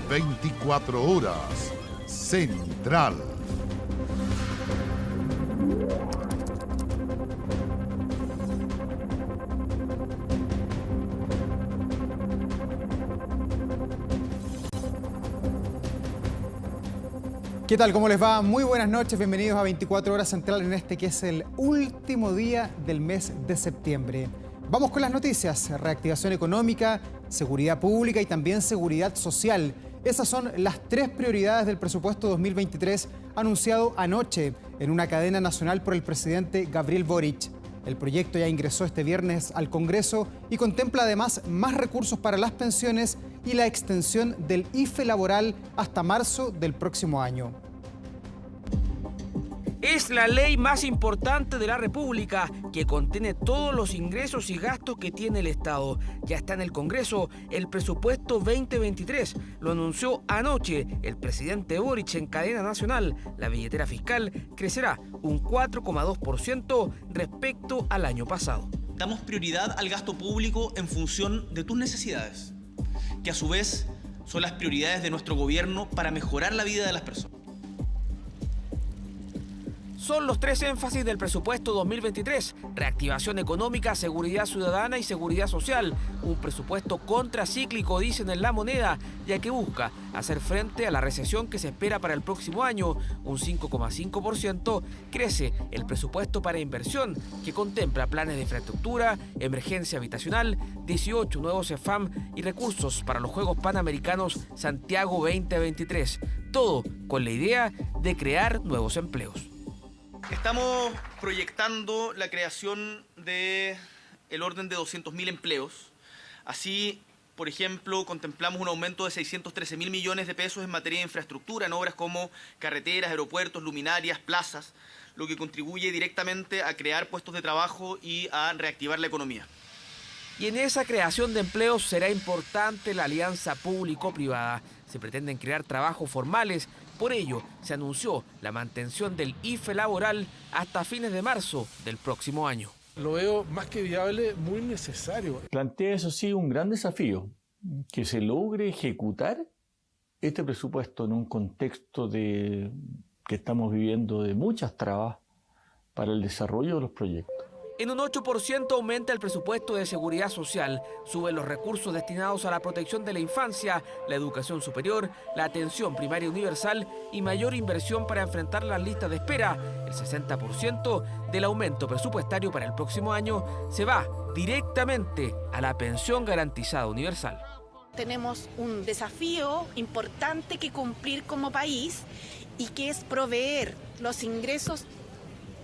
24 horas Central. ¿Qué tal? ¿Cómo les va? Muy buenas noches, bienvenidos a 24 horas Central en este que es el último día del mes de septiembre. Vamos con las noticias: reactivación económica, seguridad pública y también seguridad social. Esas son las tres prioridades del presupuesto 2023 anunciado anoche en una cadena nacional por el presidente Gabriel Boric. El proyecto ya ingresó este viernes al Congreso y contempla además más recursos para las pensiones y la extensión del IFE laboral hasta marzo del próximo año. Es la ley más importante de la República, que contiene todos los ingresos y gastos que tiene el Estado. Ya está en el Congreso el presupuesto 2023. Lo anunció anoche el presidente Boric en cadena nacional. La billetera fiscal crecerá un 4,2% respecto al año pasado. Damos prioridad al gasto público en función de tus necesidades, que a su vez son las prioridades de nuestro gobierno para mejorar la vida de las personas. Son los tres énfasis del presupuesto 2023: reactivación económica, seguridad ciudadana y seguridad social. Un presupuesto contracíclico, dicen en La Moneda, ya que busca hacer frente a la recesión que se espera para el próximo año. Un 5,5% crece el presupuesto para inversión, que contempla planes de infraestructura, emergencia habitacional, 18 nuevos CEFAM y recursos para los Juegos Panamericanos Santiago 2023. Todo con la idea de crear nuevos empleos. Estamos proyectando la creación del orden de 200.000 empleos. Así, por ejemplo, contemplamos un aumento de 613.000 millones de pesos en materia de infraestructura, en obras como carreteras, aeropuertos, luminarias, plazas, lo que contribuye directamente a crear puestos de trabajo y a reactivar la economía. Y en esa creación de empleos será importante la alianza público-privada. Se pretenden crear trabajos formales. Por ello, se anunció la mantención del IFE laboral hasta fines de marzo del próximo año. Lo veo más que viable, muy necesario. Plantea, eso sí, un gran desafío: que se logre ejecutar este presupuesto en un contexto que estamos viviendo de muchas trabas para el desarrollo de los proyectos. En un 8% aumenta el presupuesto de seguridad social, suben los recursos destinados a la protección de la infancia, la educación superior, la atención primaria universal y mayor inversión para enfrentar las listas de espera. El 60% del aumento presupuestario para el próximo año se va directamente a la pensión garantizada universal. Tenemos un desafío importante que cumplir como país y que es proveer los ingresos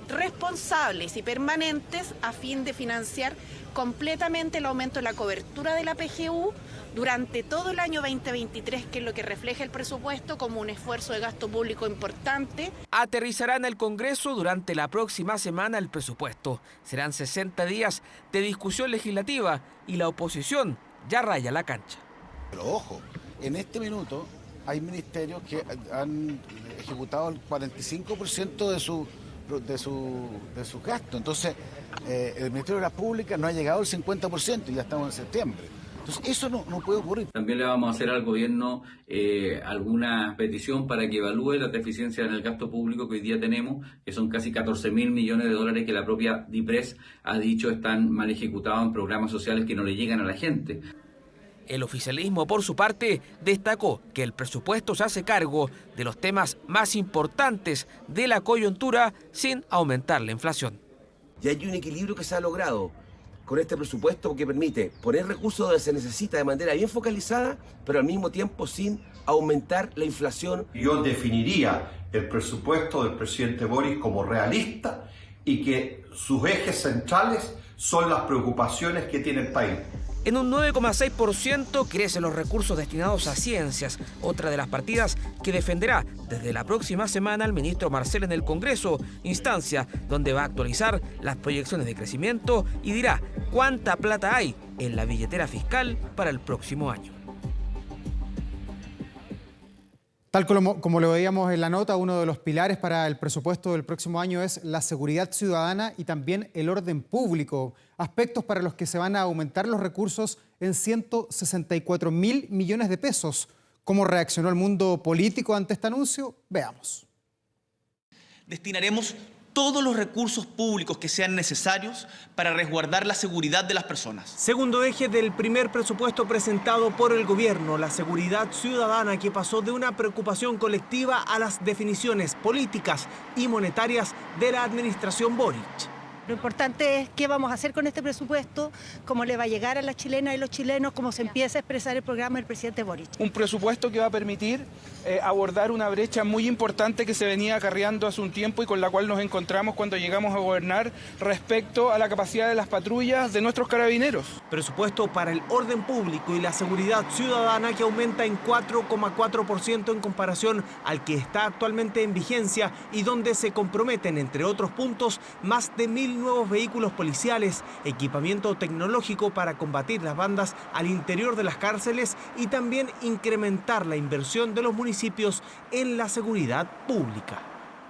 responsables y permanentes a fin de financiar completamente el aumento de la cobertura de la PGU durante todo el año 2023, que es lo que refleja el presupuesto como un esfuerzo de gasto público importante. Aterrizará en el Congreso durante la próxima semana el presupuesto. Serán 60 días de discusión legislativa y la oposición ya raya la cancha. Pero ojo, en este minuto hay ministerios que han ejecutado el 45% de sus gastos. Entonces, el Ministerio de las Públicas no ha llegado al 50% y ya estamos en septiembre. Entonces, eso no puede ocurrir. También le vamos a hacer al gobierno alguna petición para que evalúe las deficiencias en el gasto público que hoy día tenemos, que son casi 14.000 millones de dólares que la propia DIPRES ha dicho están mal ejecutados en programas sociales que no le llegan a la gente. El oficialismo, por su parte, destacó que el presupuesto se hace cargo de los temas más importantes de la coyuntura sin aumentar la inflación. Y hay un equilibrio que se ha logrado con este presupuesto que permite poner recursos donde se necesita de manera bien focalizada, pero al mismo tiempo sin aumentar la inflación. Yo definiría el presupuesto del presidente Boric como realista y que sus ejes centrales son las preocupaciones que tiene el país. En un 9,6% crecen los recursos destinados a ciencias, otra de las partidas que defenderá desde la próxima semana el ministro Marcel en el Congreso, instancia donde va a actualizar las proyecciones de crecimiento y dirá cuánta plata hay en la billetera fiscal para el próximo año. Tal como lo veíamos en la nota, uno de los pilares para el presupuesto del próximo año es la seguridad ciudadana y también el orden público, aspectos para los que se van a aumentar los recursos en 164.000 millones de pesos, ¿Cómo reaccionó el mundo político ante este anuncio? Veamos. Destinaremos todos los recursos públicos que sean necesarios para resguardar la seguridad de las personas. Segundo eje del primer presupuesto presentado por el gobierno, la seguridad ciudadana, que pasó de una preocupación colectiva a las definiciones políticas y monetarias de la administración Boric. Lo importante es qué vamos a hacer con este presupuesto, cómo le va a llegar a las chilenas y los chilenos, cómo se empieza a expresar el programa del presidente Boric. Un presupuesto que va a permitir abordar una brecha muy importante que se venía acarreando hace un tiempo y con la cual nos encontramos cuando llegamos a gobernar respecto a la capacidad de las patrullas de nuestros carabineros. Presupuesto para el orden público y la seguridad ciudadana que aumenta en 4,4% en comparación al que está actualmente en vigencia y donde se comprometen, entre otros puntos, más de 1.000 nuevos vehículos policiales, equipamiento tecnológico para combatir las bandas al interior de las cárceles y también incrementar la inversión de los municipios en la seguridad pública.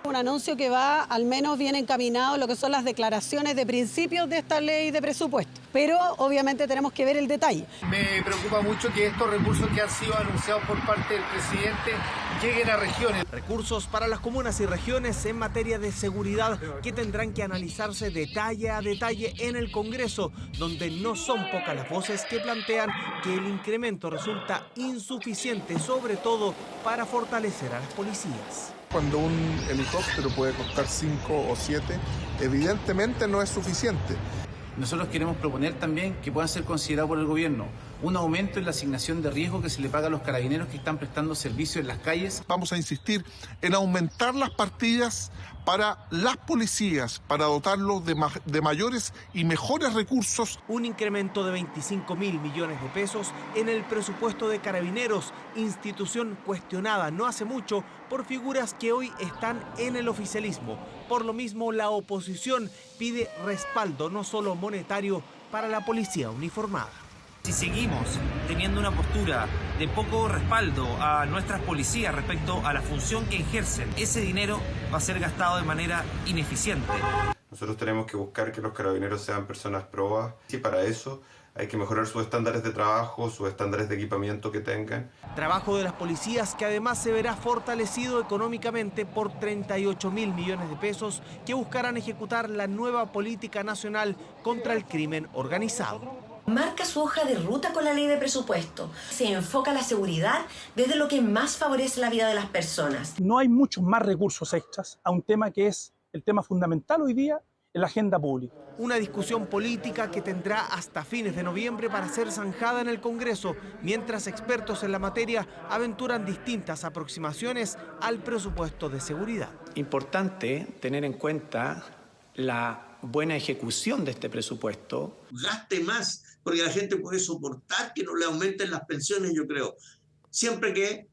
Un anuncio que va al menos bien encaminado en lo que son las declaraciones de principios de esta ley de presupuesto, pero obviamente tenemos que ver el detalle. Me preocupa mucho que estos recursos que han sido anunciados por parte del presidente lleguen a regiones. Recursos para las comunas y regiones en materia de seguridad que tendrán que analizarse detalle a detalle en el Congreso, donde no son pocas las voces que plantean que el incremento resulta insuficiente, sobre todo para fortalecer a las policías. Cuando un helicóptero puede costar 5 o 7, evidentemente no es suficiente. Nosotros queremos proponer también que puedan ser considerados por el gobierno un aumento en la asignación de riesgo que se le paga a los carabineros que están prestando servicio en las calles. Vamos a insistir en aumentar las partidas para las policías, para dotarlos de mayores y mejores recursos. Un incremento de 25.000 millones de pesos en el presupuesto de Carabineros, institución cuestionada no hace mucho por figuras que hoy están en el oficialismo. Por lo mismo, la oposición pide respaldo no solo monetario para la policía uniformada. Si seguimos teniendo una postura de poco respaldo a nuestras policías respecto a la función que ejercen, ese dinero va a ser gastado de manera ineficiente. Nosotros tenemos que buscar que los carabineros sean personas probas y para eso hay que mejorar sus estándares de trabajo, sus estándares de equipamiento que tengan. Trabajo de las policías que además se verá fortalecido económicamente por 38.000 millones de pesos que buscarán ejecutar la nueva política nacional contra el crimen organizado. Marca su hoja de ruta con la ley de presupuesto. Se enfoca la seguridad desde lo que más favorece la vida de las personas. No hay muchos más recursos extras a un tema que es el tema fundamental hoy día en la agenda pública. Una discusión política que tendrá hasta fines de noviembre para ser zanjada en el Congreso, mientras expertos en la materia aventuran distintas aproximaciones al presupuesto de seguridad. Importante tener en cuenta la buena ejecución de este presupuesto. Gaste más, porque la gente puede soportar que no le aumenten las pensiones, yo creo. Siempre que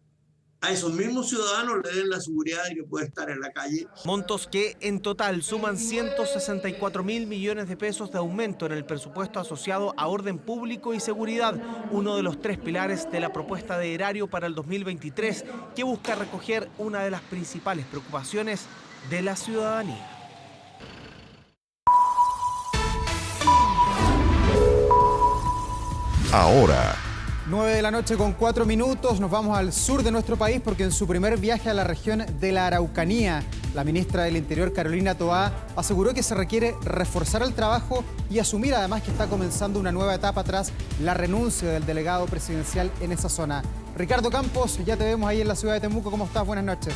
a esos mismos ciudadanos le den la seguridad de que puede estar en la calle. Montos que en total suman 164.000 millones de pesos de aumento en el presupuesto asociado a orden público y seguridad, uno de los 3 pilares de la propuesta de erario para el 2023, que busca recoger una de las principales preocupaciones de la ciudadanía. Ahora, 9 de la noche con 4 minutos, nos vamos al sur de nuestro país porque en su primer viaje a la región de la Araucanía, la ministra del Interior, Carolina Toá, aseguró que se requiere reforzar el trabajo y asumir además que está comenzando una nueva etapa tras la renuncia del delegado presidencial en esa zona. Ricardo Campos, ya te vemos ahí en la ciudad de Temuco. ¿Cómo estás? Buenas noches.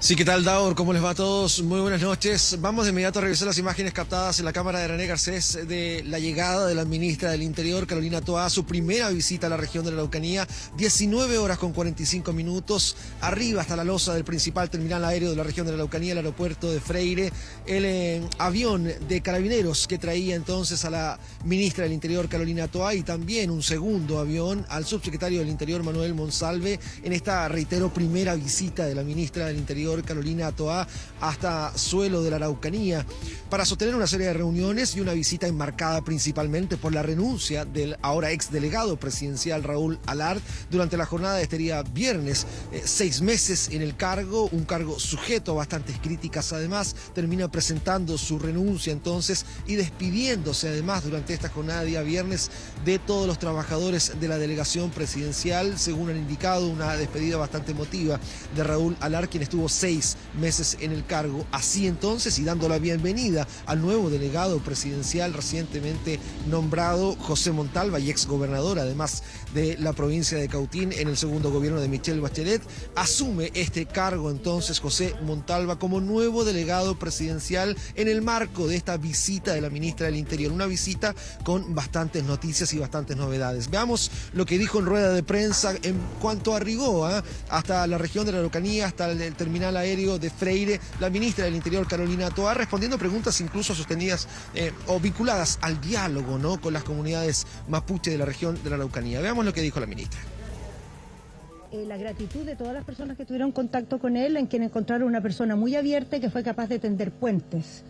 Sí, ¿qué tal, Daur? ¿Cómo les va a todos? Muy buenas noches. Vamos de inmediato a revisar las imágenes captadas en la cámara de René Garcés de la llegada de la ministra del Interior, Carolina Toá, su primera visita a la región de la Araucanía. 19 horas con 45 minutos. Arriba hasta la losa del principal terminal aéreo de la región de la Araucanía, el aeropuerto de Freire. El avión de Carabineros que traía entonces a la ministra del Interior, Carolina Toá, y también un segundo avión al subsecretario del Interior, Manuel Monsalve, en esta, reitero, primera visita de la ministra del Interior, Interior, Carolina Toá, hasta suelo de la Araucanía, para sostener una serie de reuniones y una visita enmarcada principalmente por la renuncia del ahora exdelegado presidencial Raúl Alard durante la jornada de este día viernes. 6 meses en el cargo, un cargo sujeto a bastantes críticas. Además, termina presentando su renuncia entonces y despidiéndose además durante esta jornada de día viernes de todos los trabajadores de la delegación presidencial, según han indicado, una despedida bastante emotiva de Raúl Alard, quien estuvo 6 meses en el cargo. Así entonces, y dando la bienvenida al nuevo delegado presidencial recientemente nombrado, José Montalva, y exgobernador además de la provincia de Cautín en el segundo gobierno de Michelle Bachelet, asume este cargo entonces José Montalva como nuevo delegado presidencial en el marco de esta visita de la ministra del Interior, una visita con bastantes noticias y bastantes novedades. Veamos lo que dijo en rueda de prensa en cuanto arribó hasta la región de la Araucanía, hasta el terminal aéreo de Freire, la ministra del Interior, Carolina Toá, respondiendo preguntas incluso sostenidas o vinculadas al diálogo, ¿no?, con las comunidades mapuche de la región de la Araucanía. Veamos lo que dijo la ministra. La gratitud de todas las personas que tuvieron contacto con él, en quien encontraron una persona muy abierta y que fue capaz de tender puentes.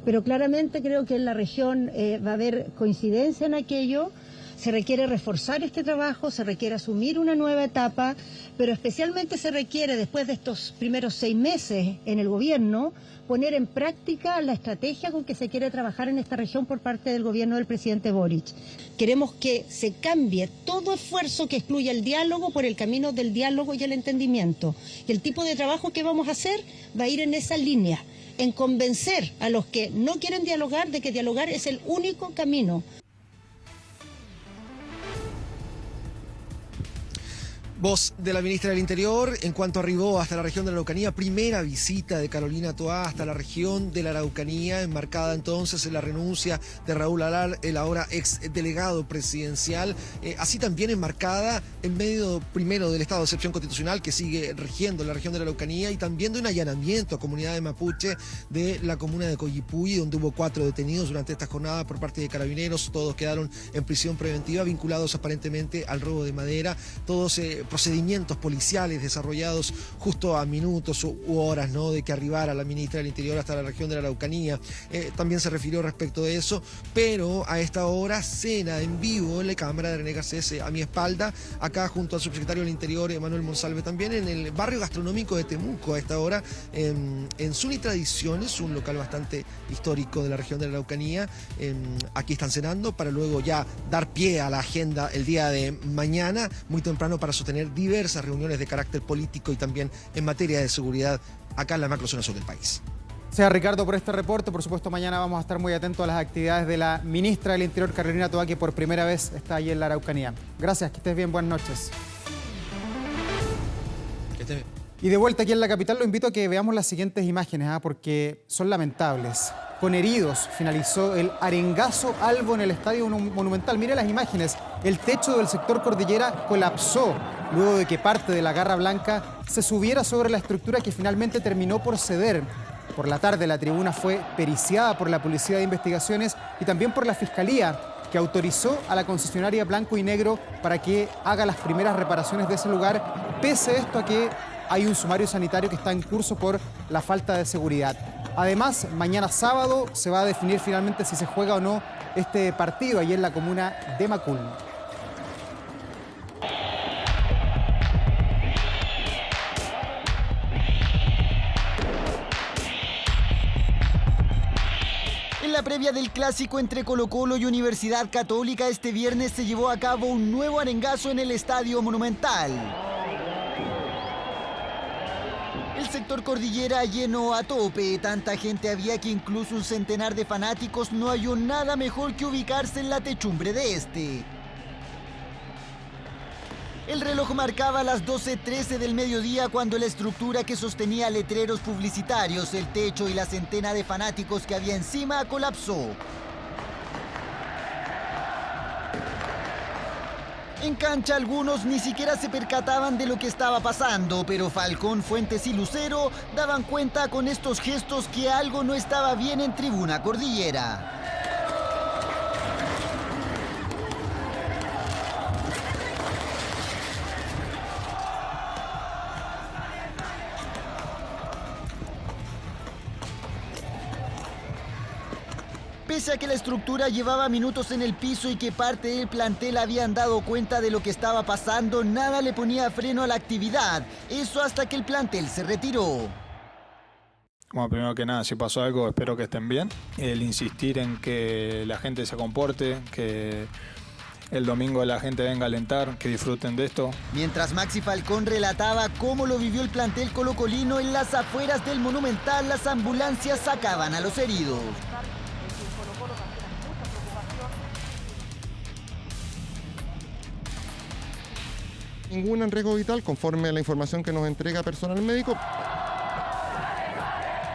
Pero claramente creo que en la región va a haber coincidencia en aquello. Se requiere reforzar este trabajo, se requiere asumir una nueva etapa, pero especialmente se requiere, después de estos primeros 6 meses en el gobierno, poner en práctica la estrategia con que se quiere trabajar en esta región por parte del gobierno del presidente Boric. Queremos que se cambie todo esfuerzo que excluya el diálogo por el camino del diálogo y el entendimiento. Y el tipo de trabajo que vamos a hacer va a ir en esa línea, en convencer a los que no quieren dialogar de que dialogar es el único camino. Voz de la ministra del Interior en cuanto arribó hasta la región de la Araucanía, primera visita de Carolina Toá hasta la región de la Araucanía, enmarcada entonces en la renuncia de Raúl Alard, el ahora ex delegado presidencial, así también enmarcada en medio primero del estado de excepción constitucional que sigue rigiendo la región de la Araucanía, y también de un allanamiento a comunidades mapuche de la comuna de Coyipulli, donde hubo 4 detenidos durante esta jornada por parte de carabineros. Todos quedaron en prisión preventiva, vinculados aparentemente al robo de madera. Todos procedimientos policiales desarrollados justo a minutos u horas, ¿no?, de que arribara la ministra del Interior hasta la región de la Araucanía. También se refirió respecto de eso, pero a esta hora cena en vivo en la Cámara de René Garcés a mi espalda, acá junto al subsecretario del Interior, Manuel Monsalve, también en el barrio gastronómico de Temuco a esta hora, en Suni Tradiciones, un local bastante histórico de la región de la Araucanía. Aquí están cenando para luego ya dar pie a la agenda el día de mañana, muy temprano, para sostener diversas reuniones de carácter político y también en materia de seguridad acá en la macrozona sur del país. Sea Ricardo por este reporte. Por supuesto, mañana vamos a estar muy atentos a las actividades de la ministra del Interior, Carolina Toá, que por primera vez está allí en la Araucanía. Gracias, que estés bien, buenas noches. Que estés bien. Y de vuelta aquí en la capital, lo invito a que veamos las siguientes imágenes, porque son lamentables. Con heridos finalizó el arengazo albo en el Estadio Monumental. Mire las imágenes. El techo del sector Cordillera colapsó luego de que parte de la garra blanca se subiera sobre la estructura, que finalmente terminó por ceder. Por la tarde la tribuna fue periciada por la Policía de Investigaciones y también por la Fiscalía, que autorizó a la concesionaria Blanco y Negro para que haga las primeras reparaciones de ese lugar, pese esto a que hay un sumario sanitario que está en curso por la falta de seguridad. Además, mañana sábado se va a definir finalmente si se juega o no este partido allí en la comuna de Macul. En la previa del clásico entre Colo-Colo y Universidad Católica, este viernes se llevó a cabo un nuevo arengazo en el Estadio Monumental. El sector Cordillera lleno a tope, tanta gente había que incluso un centenar de fanáticos no halló nada mejor que ubicarse en la techumbre de este. El reloj marcaba las 12:13 del mediodía cuando la estructura que sostenía letreros publicitarios, el techo y la centena de fanáticos que había encima colapsó. En cancha algunos ni siquiera se percataban de lo que estaba pasando, pero Falcón, Fuentes y Lucero daban cuenta con estos gestos que algo no estaba bien en Tribuna Cordillera. Pese a que la estructura llevaba minutos en el piso y que parte del plantel habían dado cuenta de lo que estaba pasando, nada le ponía freno a la actividad. Eso hasta que el plantel se retiró. Bueno, primero que nada, si pasó algo, espero que estén bien. El insistir en que la gente se comporte, que el domingo la gente venga a alentar, que disfruten de esto. Mientras Maxi Falcón relataba cómo lo vivió el plantel colocolino en las afueras del Monumental, las ambulancias sacaban a los heridos. Ninguna en riesgo vital, conforme a la información que nos entrega personal médico.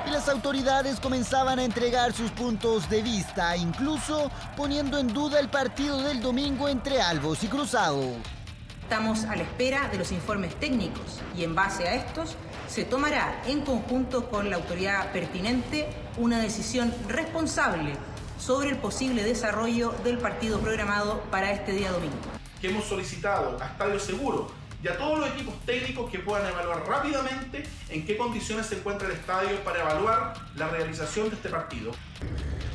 Y las autoridades comenzaban a entregar sus puntos de vista, incluso poniendo en duda el partido del domingo entre Albos y Cruzado. Estamos a la espera de los informes técnicos y en base a estos se tomará en conjunto con la autoridad pertinente una decisión responsable sobre el posible desarrollo del partido programado para este día domingo. Que hemos solicitado a Estadio Seguro y a todos los equipos técnicos que puedan evaluar rápidamente en qué condiciones se encuentra el estadio para evaluar la realización de este partido.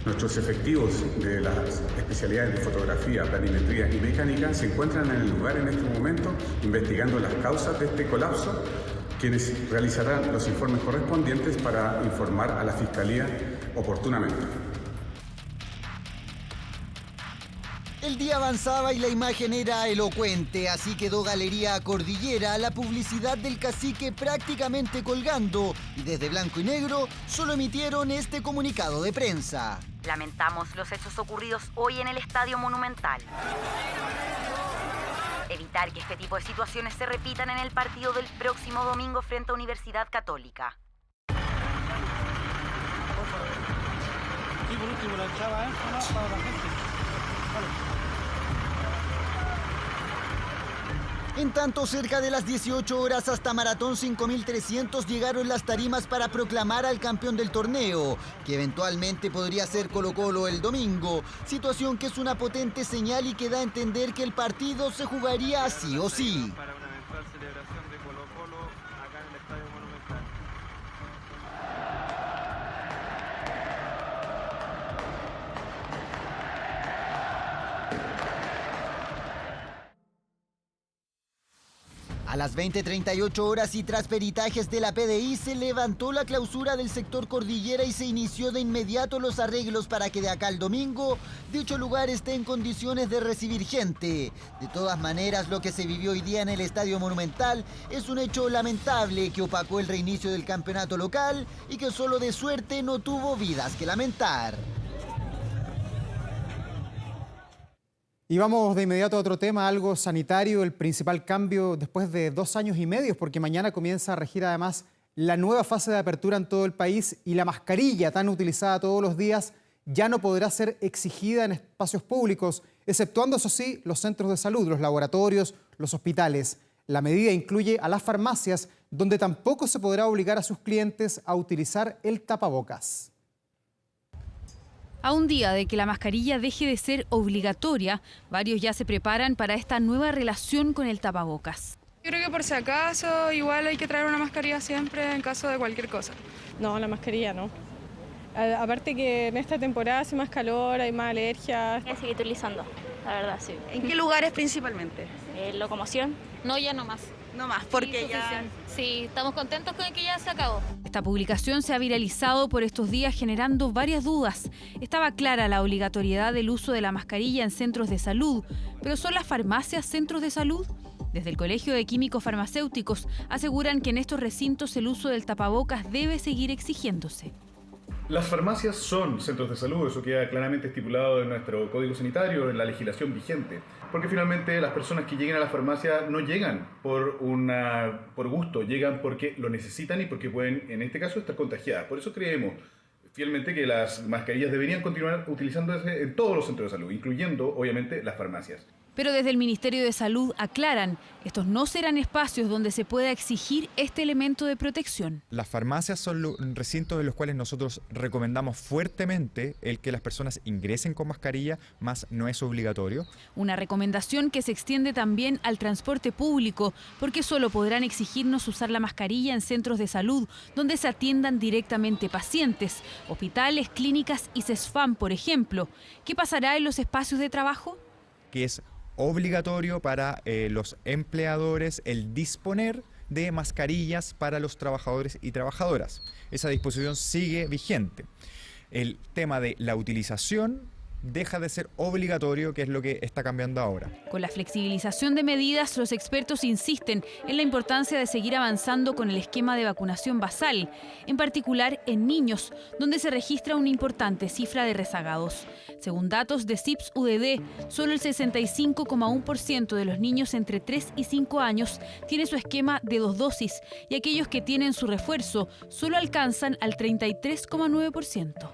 Nuestros efectivos de las especialidades de fotografía, planimetría y mecánica se encuentran en el lugar en este momento investigando las causas de este colapso, quienes realizarán los informes correspondientes para informar a la Fiscalía oportunamente. El día avanzaba y la imagen era elocuente, así quedó Galería Cordillera, la publicidad del cacique prácticamente colgando, y desde Blanco y Negro solo emitieron este comunicado de prensa. Lamentamos los hechos ocurridos hoy en el Estadio Monumental. Evitar que este tipo de situaciones se repitan en el partido del próximo domingo frente a Universidad Católica. Y por último la entrada para la gente. Vale. En tanto, cerca de las 18 horas hasta Maratón 5300 llegaron las tarimas para proclamar al campeón del torneo, que eventualmente podría ser Colo-Colo el domingo, situación que es una potente señal y que da a entender que el partido se jugaría sí o sí. Para una eventual celebración de Colo-Colo acá en el Estadio Monumental. A las 20:38 horas y tras peritajes de la PDI se levantó la clausura del sector Cordillera y se inició de inmediato los arreglos para que de acá al domingo dicho lugar esté en condiciones de recibir gente. De todas maneras, lo que se vivió hoy día en el Estadio Monumental es un hecho lamentable que opacó el reinicio del campeonato local y que solo de suerte no tuvo vidas que lamentar. Y vamos de inmediato a otro tema, algo sanitario, el principal cambio después de 2 años y medio, porque mañana comienza a regir además la nueva fase de apertura en todo el país y la mascarilla tan utilizada todos los días ya no podrá ser exigida en espacios públicos, exceptuando, eso sí, los centros de salud, los laboratorios, los hospitales. La medida incluye a las farmacias, donde tampoco se podrá obligar a sus clientes a utilizar el tapabocas. A un día de que la mascarilla deje de ser obligatoria, varios ya se preparan para esta nueva relación con el tapabocas. Yo creo que por si acaso igual hay que traer una mascarilla siempre en caso de cualquier cosa. No, la mascarilla no. Aparte que en esta temporada hace más calor, hay más alergias. Voy a seguir utilizando, la verdad, sí. ¿En qué lugares principalmente? Locomoción. No, ya no más. No más, porque ya... Sí, estamos contentos con que ya se acabó. Esta publicación se ha viralizado por estos días generando varias dudas. Estaba clara la obligatoriedad del uso de la mascarilla en centros de salud, pero ¿son las farmacias centros de salud? Desde el Colegio de Químicos Farmacéuticos aseguran que en estos recintos el uso del tapabocas debe seguir exigiéndose. Las farmacias son centros de salud, eso queda claramente estipulado en nuestro Código Sanitario, en la legislación vigente, porque finalmente las personas que lleguen a la farmacia no llegan por gusto, llegan porque lo necesitan y porque pueden, en este caso, estar contagiadas. Por eso creemos fielmente que las mascarillas deberían continuar utilizándose en todos los centros de salud, incluyendo, obviamente, las farmacias. Pero desde el Ministerio de Salud aclaran, estos no serán espacios donde se pueda exigir este elemento de protección. Las farmacias son recintos en los cuales nosotros recomendamos fuertemente el que las personas ingresen con mascarilla, más no es obligatorio. Una recomendación que se extiende también al transporte público, porque solo podrán exigirnos usar la mascarilla en centros de salud, donde se atiendan directamente pacientes, hospitales, clínicas y CESFAM, por ejemplo. ¿Qué pasará en los espacios de trabajo? Que es obligatorio para los empleadores el disponer de mascarillas para los trabajadores y trabajadoras. Esa disposición sigue vigente. El tema de la utilización deja de ser obligatorio, que es lo que está cambiando ahora. Con la flexibilización de medidas, los expertos insisten en la importancia de seguir avanzando con el esquema de vacunación basal, en particular en niños, donde se registra una importante cifra de rezagados. Según datos de CIPS-UDD, solo el 65,1% de los niños entre 3 y 5 años tiene su esquema de 2 dosis y aquellos que tienen su refuerzo solo alcanzan al 33,9%.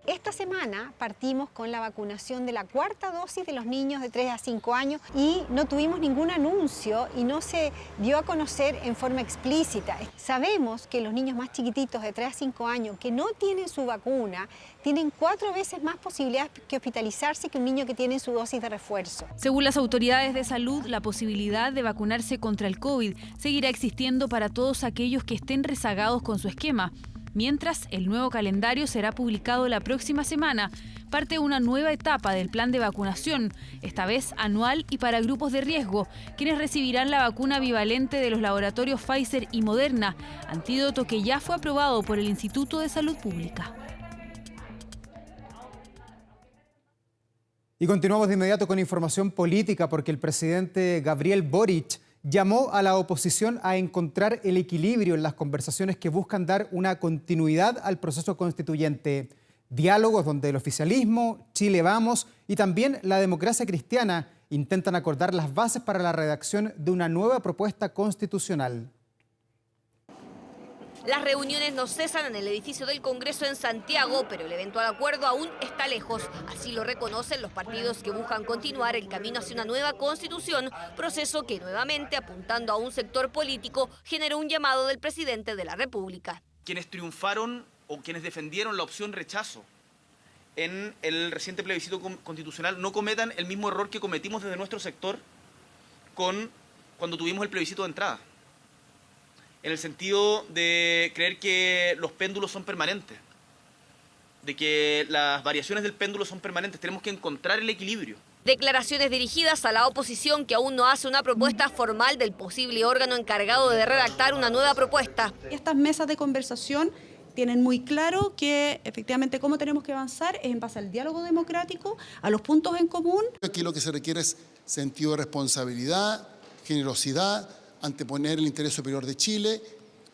Esta semana partimos con la vacunación de la 4ª dosis de los niños de 3 a 5 años y no tuvimos ningún anuncio y no se dio a conocer en forma explícita. Sabemos que los niños más chiquititos de 3 a 5 años que no tienen su vacuna tienen 4 veces más posibilidades de hospitalizarse que un niño que tiene su dosis de refuerzo. Según las autoridades de salud, la posibilidad de vacunarse contra el COVID seguirá existiendo para todos aquellos que estén rezagados con su esquema. Mientras, el nuevo calendario será publicado la próxima semana. Parte una nueva etapa del plan de vacunación, esta vez anual y para grupos de riesgo, quienes recibirán la vacuna bivalente de los laboratorios Pfizer y Moderna, antídoto que ya fue aprobado por el Instituto de Salud Pública. Y continuamos de inmediato con información política, porque el presidente Gabriel Boric llamó a la oposición a encontrar el equilibrio en las conversaciones que buscan dar una continuidad al proceso constituyente. Diálogos donde el oficialismo, Chile Vamos y también la democracia cristiana intentan acordar las bases para la redacción de una nueva propuesta constitucional. Las reuniones no cesan en el edificio del Congreso en Santiago, pero el eventual acuerdo aún está lejos. Así lo reconocen los partidos que buscan continuar el camino hacia una nueva constitución, proceso que nuevamente, apuntando a un sector político, generó un llamado del presidente de la República. Quienes triunfaron o quienes defendieron la opción rechazo en el reciente plebiscito constitucional no cometan el mismo error que cometimos desde nuestro sector cuando tuvimos el plebiscito de entrada. En el sentido de creer que los péndulos son permanentes, de que las variaciones del péndulo son permanentes. Tenemos que encontrar el equilibrio. Declaraciones dirigidas a la oposición, que aún no hace una propuesta formal del posible órgano encargado de redactar una nueva propuesta. Estas mesas de conversación tienen muy claro que efectivamente cómo tenemos que avanzar es en base al diálogo democrático, a los puntos en común. Aquí lo que se requiere es sentido de responsabilidad, generosidad, anteponer el interés superior de Chile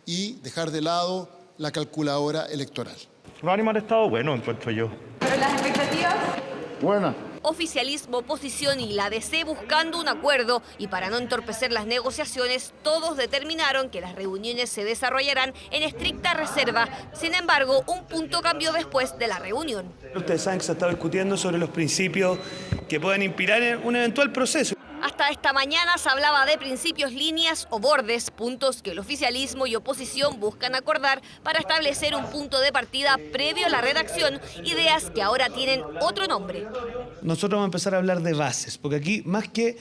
y dejar de lado la calculadora electoral. Los ánimos han estado buenos, encuentro yo. ¿Pero las expectativas? Buenas. Oficialismo, oposición y la DC buscando un acuerdo, y para no entorpecer las negociaciones, todos determinaron que las reuniones se desarrollarán en estricta reserva. Sin embargo, un punto cambió después de la reunión. Ustedes saben que se ha estado discutiendo sobre los principios que pueden inspirar un eventual proceso. Hasta esta mañana se hablaba de principios, líneas o bordes, puntos que el oficialismo y oposición buscan acordar para establecer un punto de partida previo a la redacción, ideas que ahora tienen otro nombre. Nosotros vamos a empezar a hablar de bases, porque aquí más que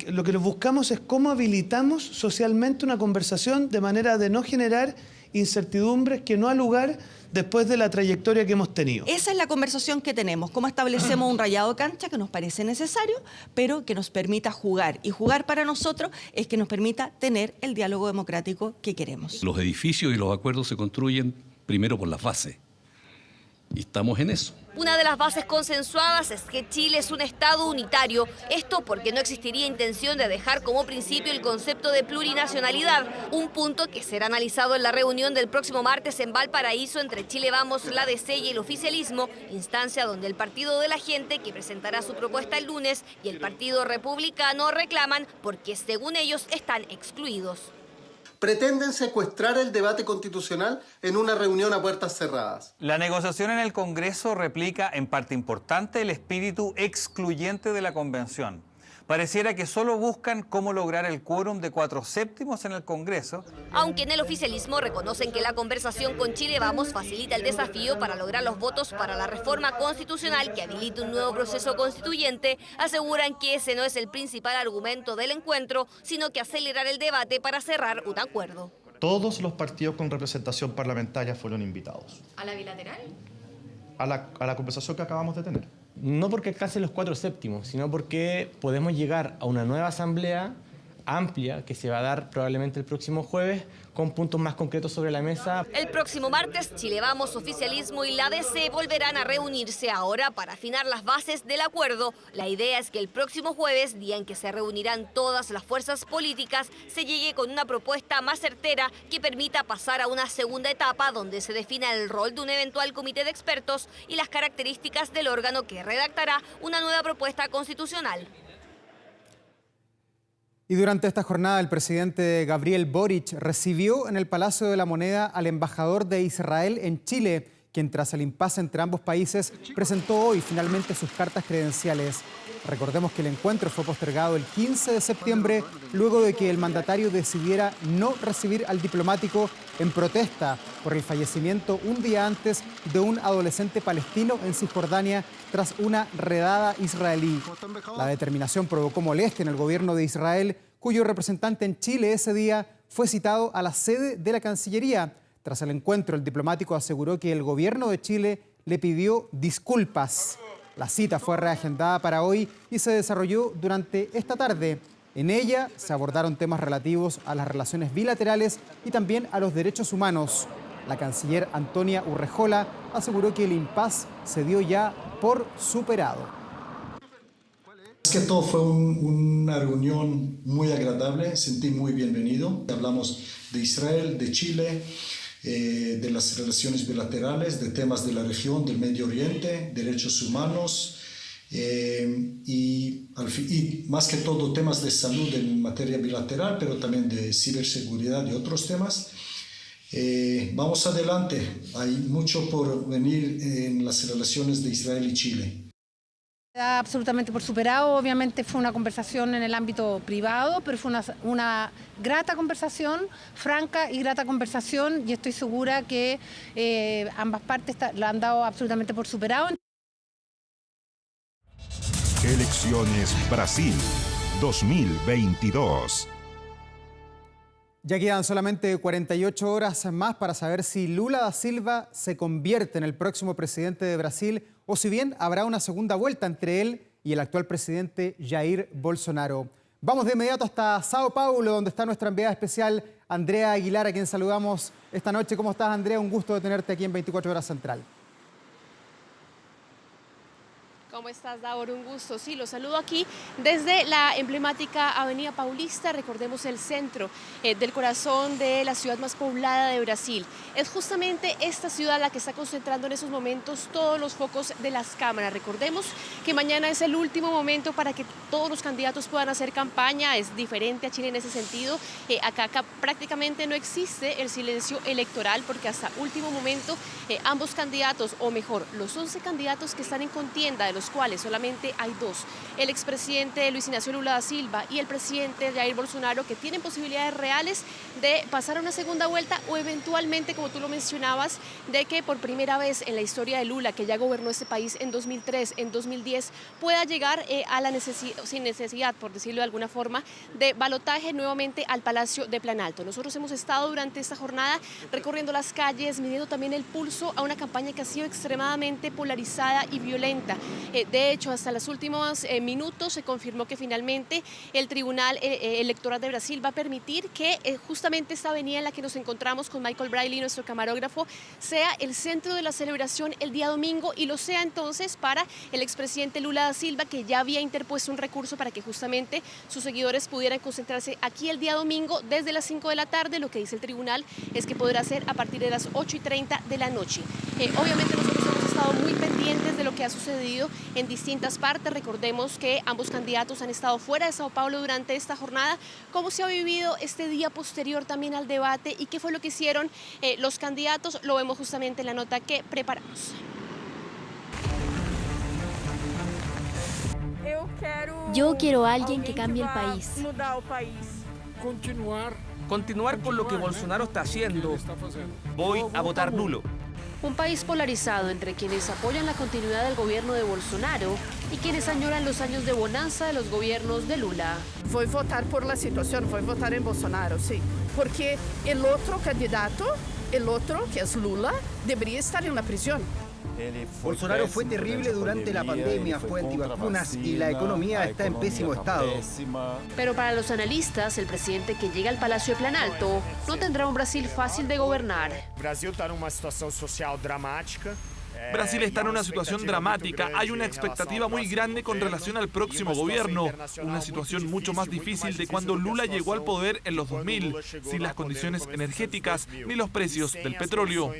lo que nos buscamos es cómo habilitamos socialmente una conversación de manera de no generar incertidumbres que no ha lugar después de la trayectoria que hemos tenido. Esa es la conversación que tenemos, cómo establecemos un rayado de cancha que nos parece necesario, pero que nos permita jugar. Y jugar para nosotros es que nos permita tener el diálogo democrático que queremos. Los edificios y los acuerdos se construyen primero por las bases. Y estamos en eso. Una de las bases consensuadas es que Chile es un Estado unitario. Esto porque no existiría intención de dejar como principio el concepto de plurinacionalidad, un punto que será analizado en la reunión del próximo martes en Valparaíso entre Chile Vamos, la DC y el oficialismo, instancia donde el Partido de la Gente, que presentará su propuesta el lunes, y el Partido Republicano reclaman porque, según ellos, están excluidos. Pretenden secuestrar el debate constitucional en una reunión a puertas cerradas. La negociación en el Congreso replica en parte importante el espíritu excluyente de la Convención. Pareciera que solo buscan cómo lograr el quórum de 4/7 en el Congreso. Aunque en el oficialismo reconocen que la conversación con Chile Vamos facilita el desafío para lograr los votos para la reforma constitucional que habilite un nuevo proceso constituyente, aseguran que ese no es el principal argumento del encuentro, sino que acelerar el debate para cerrar un acuerdo. Todos los partidos con representación parlamentaria fueron invitados. ¿A la bilateral? A la conversación que acabamos de tener. No porque alcance los 4/7, sino porque podemos llegar a una nueva asamblea amplia que se va a dar probablemente el próximo jueves con puntos más concretos sobre la mesa. El próximo martes, Chile Vamos, oficialismo y la DC volverán a reunirse ahora para afinar las bases del acuerdo. La idea es que el próximo jueves, día en que se reunirán todas las fuerzas políticas, se llegue con una propuesta más certera que permita pasar a una segunda etapa donde se defina el rol de un eventual comité de expertos y las características del órgano que redactará una nueva propuesta constitucional. Y durante esta jornada el presidente Gabriel Boric recibió en el Palacio de la Moneda al embajador de Israel en Chile, quien tras el impasse entre ambos países presentó hoy finalmente sus cartas credenciales. Recordemos que el encuentro fue postergado el 15 de septiembre luego de que el mandatario decidiera no recibir al diplomático en protesta por el fallecimiento un día antes de un adolescente palestino en Cisjordania tras una redada israelí. La determinación provocó molestia en el gobierno de Israel, cuyo representante en Chile ese día fue citado a la sede de la Cancillería. Tras el encuentro, el diplomático aseguró que el gobierno de Chile le pidió disculpas. La cita fue reagendada para hoy y se desarrolló durante esta tarde. En ella se abordaron temas relativos a las relaciones bilaterales y también a los derechos humanos. La canciller Antonia Urrejola aseguró que el impasse se dio ya por superado. Es que todo fue una reunión muy agradable, sentí muy bienvenido. Hablamos de Israel, de Chile, de las relaciones bilaterales, de temas de la región, del Medio Oriente, derechos humanos y más que todo temas de salud en materia bilateral, pero también de ciberseguridad y otros temas. Vamos adelante, hay mucho por venir en las relaciones de Israel y Chile. Absolutamente por superado, obviamente fue una conversación en el ámbito privado, pero fue una grata conversación, franca y grata conversación, y estoy segura que ambas partes lo han dado absolutamente por superado. Elecciones Brasil 2022. Ya quedan solamente 48 horas más para saber si Lula da Silva se convierte en el próximo presidente de Brasil o si bien habrá una segunda vuelta entre él y el actual presidente Jair Bolsonaro. Vamos de inmediato hasta Sao Paulo, donde está nuestra enviada especial Andrea Aguilar, a quien saludamos esta noche. ¿Cómo estás, Andrea? Un gusto de tenerte aquí en 24 Horas Central. ¿Cómo estás, Davor? Un gusto. Sí, los saludo aquí desde la emblemática Avenida Paulista, recordemos el centro del corazón de la ciudad más poblada de Brasil. Es justamente esta ciudad la que está concentrando en esos momentos todos los focos de las cámaras. Recordemos que mañana es el último momento para que todos los candidatos puedan hacer campaña. Es diferente a Chile en ese sentido. Acá prácticamente no existe el silencio electoral porque hasta último momento ambos candidatos, o mejor, los 11 candidatos que están en contienda, de los cuales solamente hay dos, el expresidente Luis Ignacio Lula da Silva y el presidente Jair Bolsonaro, que tienen posibilidades reales de pasar a una segunda vuelta o eventualmente, como tú lo mencionabas, de que por primera vez en la historia de Lula, que ya gobernó este país en 2003, en 2010, pueda llegar a la sin necesidad, por decirlo de alguna forma, de balotaje nuevamente al Palacio de Planalto. Nosotros hemos estado durante esta jornada recorriendo las calles, midiendo también el pulso a una campaña que ha sido extremadamente polarizada y violenta. De hecho, hasta los últimos minutos se confirmó que finalmente el Tribunal Electoral de Brasil va a permitir que justamente esta avenida en la que nos encontramos con Michael Braille, nuestro camarógrafo, sea el centro de la celebración el día domingo, y lo sea entonces para el expresidente Lula da Silva, que ya había interpuesto un recurso para que justamente sus seguidores pudieran concentrarse aquí el día domingo desde las 5 de la tarde. Lo que dice el tribunal es que podrá ser a partir de las 8:30 de la noche. Obviamente nosotros hemos estado muy pendientes de lo que ha sucedido en distintas partes. Recordemos que ambos candidatos han estado fuera de Sao Paulo durante esta jornada. ¿Cómo se ha vivido este día posterior también al debate y qué fue lo que hicieron los candidatos? Lo vemos justamente en la nota que preparamos. Yo quiero a alguien que cambie el país. Continuar con lo que Bolsonaro está haciendo. Voy a votar nulo. Un país polarizado entre quienes apoyan la continuidad del gobierno de Bolsonaro y quienes añoran los años de bonanza de los gobiernos de Lula. Voy a votar por la situación, voy a votar en Bolsonaro, sí. Porque el otro candidato, el otro, que es Lula, debería estar en la prisión. Bolsonaro fue terrible durante la pandemia, fue antivacunas y la economía está en pésimo estado. Pero para los analistas, el presidente que llega al Palacio de Planalto no tendrá un Brasil fácil de gobernar. Brasil está en una situación social dramática. Brasil está en una situación dramática. Hay una expectativa muy grande con relación al próximo gobierno. Una situación mucho más difícil de cuando Lula llegó al poder en los 2000, sin las condiciones energéticas ni los precios del petróleo.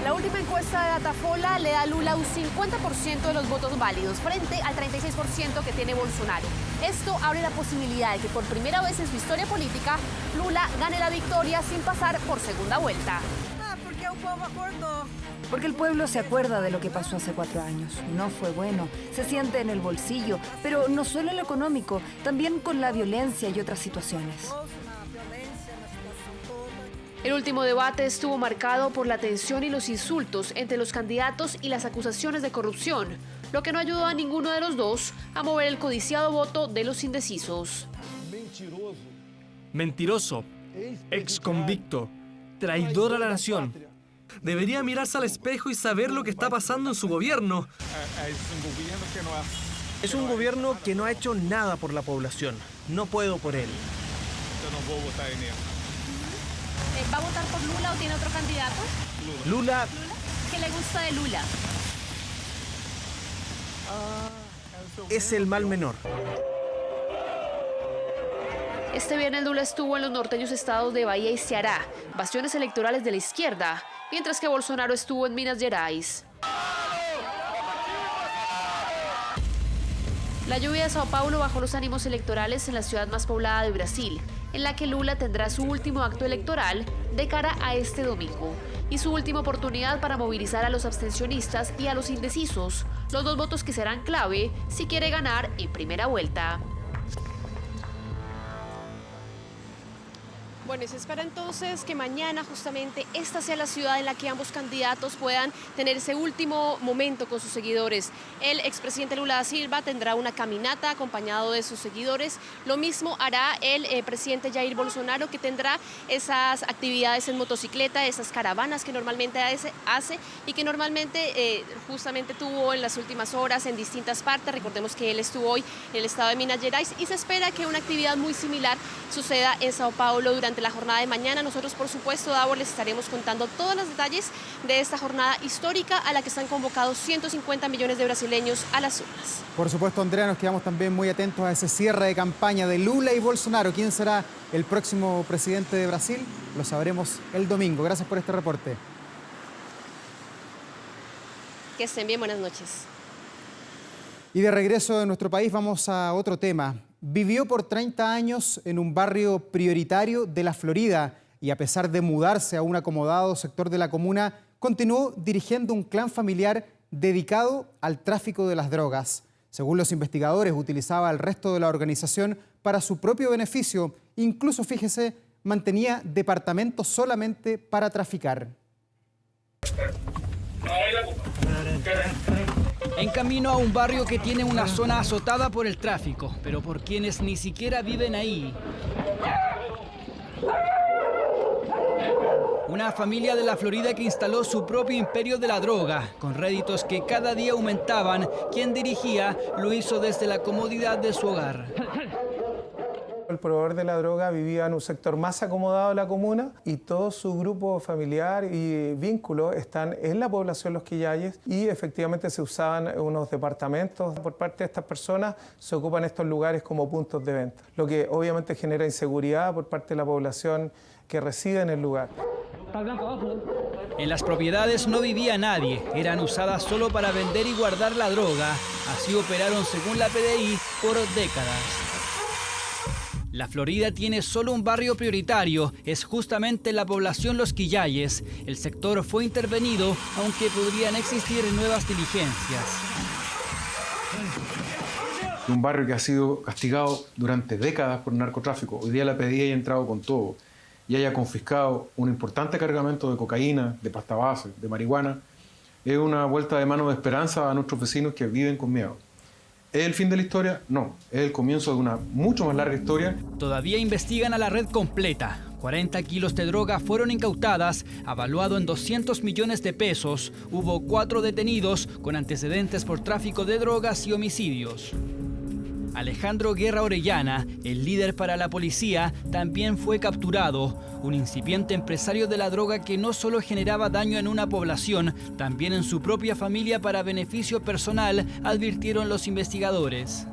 La última encuesta de Datafola le da a Lula un 50% de los votos válidos frente al 36% que tiene Bolsonaro. Esto abre la posibilidad de que por primera vez en su historia política Lula gane la victoria sin pasar por segunda vuelta. Porque el pueblo se acuerda de lo que pasó hace 4 años. No fue bueno, se siente en el bolsillo, pero no solo en lo económico, también con la violencia y otras situaciones. El último debate estuvo marcado por la tensión y los insultos entre los candidatos y las acusaciones de corrupción, lo que no ayudó a ninguno de los dos a mover el codiciado voto de los indecisos. Mentiroso, ex convicto, traidor a la nación. Debería mirarse al espejo y saber lo que está pasando en su gobierno. Es un gobierno que no ha hecho nada por la población. No puedo por él. ¿Va a votar por Lula o tiene otro candidato? Lula. ¿Qué le gusta de Lula? Es el mal menor. Este viernes Lula estuvo en los norteños estados de Bahía y Ceará, bastiones electorales de la izquierda, mientras que Bolsonaro estuvo en Minas Gerais. La lluvia de Sao Paulo bajó los ánimos electorales en la ciudad más poblada de Brasil, en la que Lula tendrá su último acto electoral de cara a este domingo y su última oportunidad para movilizar a los abstencionistas y a los indecisos, los dos votos que serán clave si quiere ganar en primera vuelta. Bueno, y se espera entonces que mañana justamente esta sea la ciudad en la que ambos candidatos puedan tener ese último momento con sus seguidores. El expresidente Lula da Silva tendrá una caminata acompañado de sus seguidores. Lo mismo hará el presidente Jair Bolsonaro, que tendrá esas actividades en motocicleta, esas caravanas que normalmente hace y que normalmente justamente tuvo en las últimas horas en distintas partes. Recordemos que él estuvo hoy en el estado de Minas Gerais y se espera que una actividad muy similar suceda en Sao Paulo durante la jornada de mañana. Nosotros, por supuesto, Davor, les estaremos contando todos los detalles de esta jornada histórica a la que están convocados 150 millones de brasileños a las urnas. Por supuesto, Andrea, nos quedamos también muy atentos a ese cierre de campaña de Lula y Bolsonaro. ¿Quién será el próximo presidente de Brasil? Lo sabremos el domingo. Gracias por este reporte. Que estén bien, buenas noches. Y de regreso de nuestro país vamos a otro tema. Vivió por 30 años en un barrio prioritario de la Florida y a pesar de mudarse a un acomodado sector de la comuna, continuó dirigiendo un clan familiar dedicado al tráfico de las drogas. Según los investigadores, utilizaba al resto de la organización para su propio beneficio. Incluso, fíjese, mantenía departamentos solamente para traficar. En camino a un barrio que tiene una zona azotada por el tráfico, pero por quienes ni siquiera viven ahí. Una familia de la Florida que instaló su propio imperio de la droga, con réditos que cada día aumentaban. Quien dirigía lo hizo desde la comodidad de su hogar. El proveedor de la droga vivía en un sector más acomodado de la comuna y todo su grupo familiar y vínculos están en la población Los Quillayes y efectivamente se usaban unos departamentos por parte de estas personas, se ocupan estos lugares como puntos de venta, lo que obviamente genera inseguridad por parte de la población que reside en el lugar. En las propiedades no vivía nadie, eran usadas solo para vender y guardar la droga. Así operaron, según la PDI, por décadas. La Florida tiene solo un barrio prioritario, es justamente la población Los Quillayes. El sector fue intervenido, aunque podrían existir nuevas diligencias. Un barrio que ha sido castigado durante décadas por narcotráfico. Hoy día la PDI haya entrado con todo y haya confiscado un importante cargamento de cocaína, de pasta base, de marihuana, es una vuelta de mano de esperanza a nuestros vecinos que viven con miedo. ¿Es el fin de la historia? No, es el comienzo de una mucho más larga historia. Todavía investigan a la red completa. 40 kilos de droga fueron incautadas, avaluado en 200 millones de pesos. Hubo 4 detenidos con antecedentes por tráfico de drogas y homicidios. Alejandro Guerra Orellana, el líder para la policía, también fue capturado. Un incipiente empresario de la droga que no solo generaba daño en una población, también en su propia familia para beneficio personal, advirtieron los investigadores.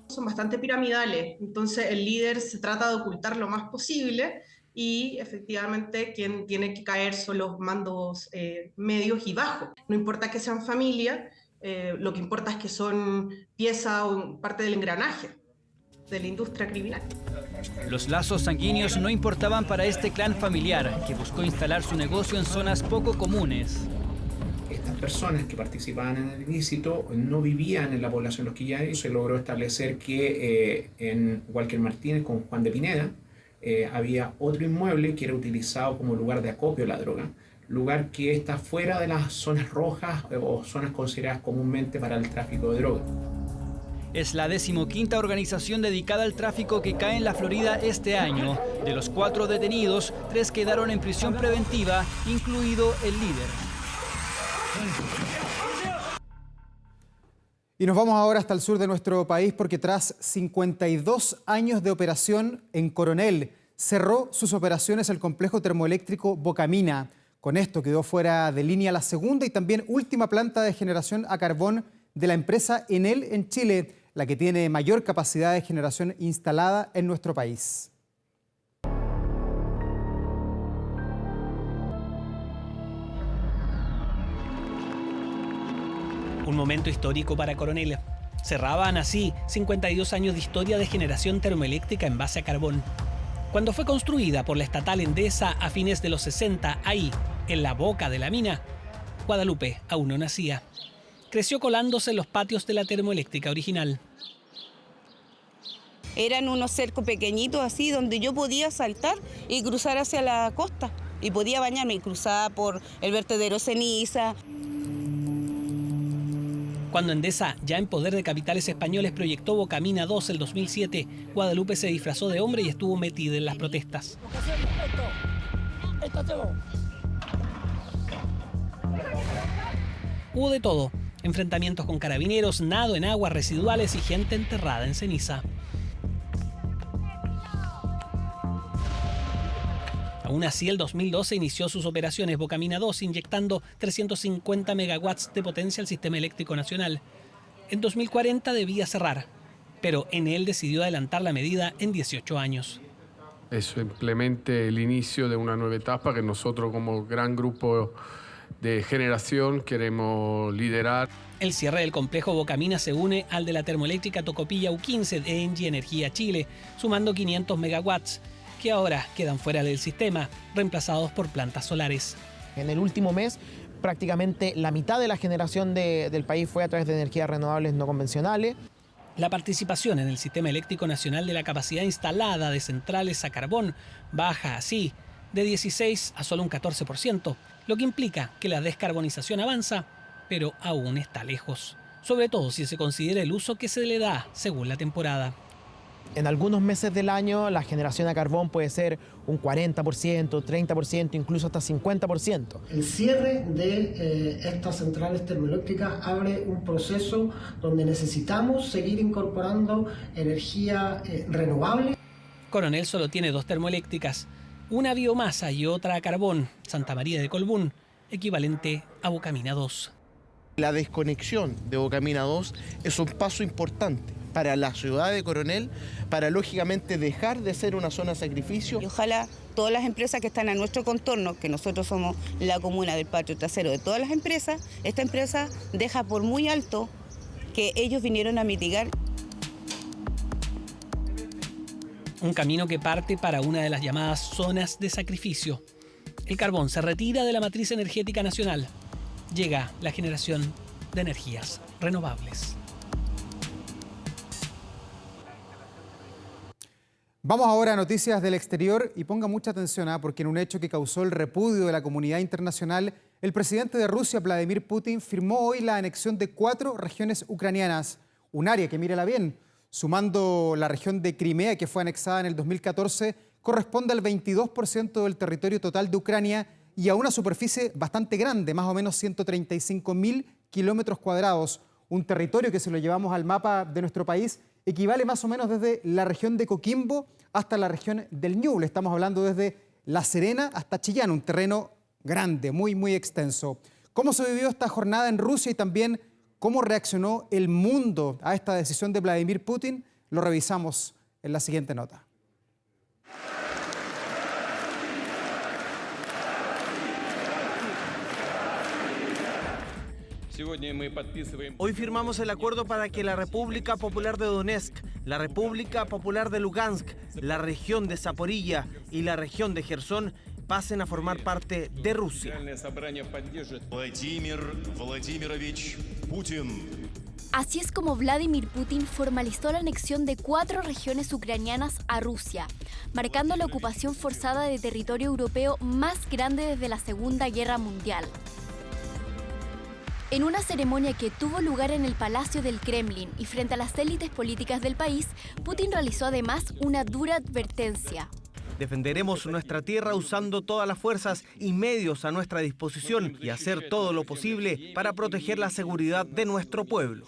Son bastante piramidales, entonces el líder se trata de ocultar lo más posible y efectivamente quien tiene que caer son los mandos medios y bajos. No importa que sean familia, lo que importa es que son pieza o parte del engranaje de la industria criminal. Los lazos sanguíneos no importaban para este clan familiar, que buscó instalar su negocio en zonas poco comunes. Estas personas que participaban en el ilícito no vivían en la población Los Quillayes. Se logró establecer que en Walker Martínez con Juan de Pineda había otro inmueble que era utilizado como lugar de acopio de la droga, lugar que está fuera de las zonas rojas o zonas consideradas comúnmente para el tráfico de droga. Es la 15ª organización dedicada al tráfico que cae en la Florida este año. De los 4 detenidos, 3 quedaron en prisión preventiva, incluido el líder. Y nos vamos ahora hasta el sur de nuestro país porque tras 52 años de operación en Coronel, cerró sus operaciones el complejo termoeléctrico Bocamina. Con esto quedó fuera de línea la segunda y también última planta de generación a carbón de la empresa Enel en Chile, la que tiene mayor capacidad de generación instalada en nuestro país. Un momento histórico para Coronel. Cerraban así 52 años de historia de generación termoeléctrica en base a carbón. Cuando fue construida por la estatal Endesa a fines de los 60, ahí, en la boca de la mina, Guadalupe aún no nacía. Creció colándose en los patios de la termoeléctrica original. Eran unos cercos pequeñitos así donde yo podía saltar y cruzar hacia la costa. Y podía bañarme y cruzaba por el vertedero Ceniza. Cuando Endesa, ya en poder de capitales españoles, proyectó Bocamina 2 el 2007, Guadalupe se disfrazó de hombre y estuvo metida en las protestas. Hubo de todo, enfrentamientos con carabineros, nado en aguas residuales y gente enterrada en ceniza. Aún así, el 2012 inició sus operaciones Bocamina 2, inyectando 350 megawatts de potencia al sistema eléctrico nacional. En 2040 debía cerrar, pero Enel decidió adelantar la medida en 18 años. Es simplemente el inicio de una nueva etapa que nosotros como gran grupo de generación queremos liderar. El cierre del complejo Bocamina se une al de la termoeléctrica Tocopilla U15 de Engie Energía Chile, sumando 500 megawatts. Que ahora quedan fuera del sistema, reemplazados por plantas solares. En el último mes, prácticamente la mitad de la generación del país fue a través de energías renovables no convencionales. La participación en el sistema eléctrico nacional de la capacidad instalada de centrales a carbón baja así de 16 a solo un 14%, lo que implica que la descarbonización avanza, pero aún está lejos, sobre todo si se considera el uso que se le da según la temporada. En algunos meses del año la generación a carbón puede ser un 40%, 30%, incluso hasta 50%. El cierre de estas centrales termoeléctricas abre un proceso donde necesitamos seguir incorporando energía renovable. Coronel solo tiene 2 termoeléctricas, una a biomasa y otra a carbón, Santa María de Colbún, equivalente a Bocamina 2. La desconexión de Bocamina 2 es un paso importante para la ciudad de Coronel, para lógicamente dejar de ser una zona de sacrificio. Y ojalá todas las empresas que están a nuestro contorno, que nosotros somos la comuna del patio trasero de todas las empresas, esta empresa deja por muy alto que ellos vinieron a mitigar. Un camino que parte para una de las llamadas zonas de sacrificio. El carbón se retira de la matriz energética nacional. Llega la generación de energías renovables. Vamos ahora a noticias del exterior y ponga mucha atención porque en un hecho que causó el repudio de la comunidad internacional, el presidente de Rusia, Vladimir Putin, firmó hoy la anexión de 4 regiones ucranianas, un área que, mírala bien, sumando la región de Crimea, que fue anexada en el 2014, corresponde al 22% del territorio total de Ucrania y a una superficie bastante grande, más o menos 135.000 kilómetros cuadrados, un territorio que, si lo llevamos al mapa de nuestro país, equivale más o menos desde la región de Coquimbo hasta la región del Ñuble. Estamos hablando desde La Serena hasta Chillán, un terreno grande, muy extenso. ¿Cómo se vivió esta jornada en Rusia y también cómo reaccionó el mundo a esta decisión de Vladimir Putin? Lo revisamos en la siguiente nota. Hoy firmamos el acuerdo para que la República Popular de Donetsk, la República Popular de Lugansk, la región de Zaporilla y la región de Jersón pasen a formar parte de Rusia. Así es como Vladimir Putin formalizó la anexión de 4 regiones ucranianas a Rusia, marcando la ocupación forzada de territorio europeo más grande desde la Segunda Guerra Mundial. En una ceremonia que tuvo lugar en el Palacio del Kremlin y frente a las élites políticas del país, Putin realizó además una dura advertencia. Defenderemos nuestra tierra usando todas las fuerzas y medios a nuestra disposición y hacer todo lo posible para proteger la seguridad de nuestro pueblo.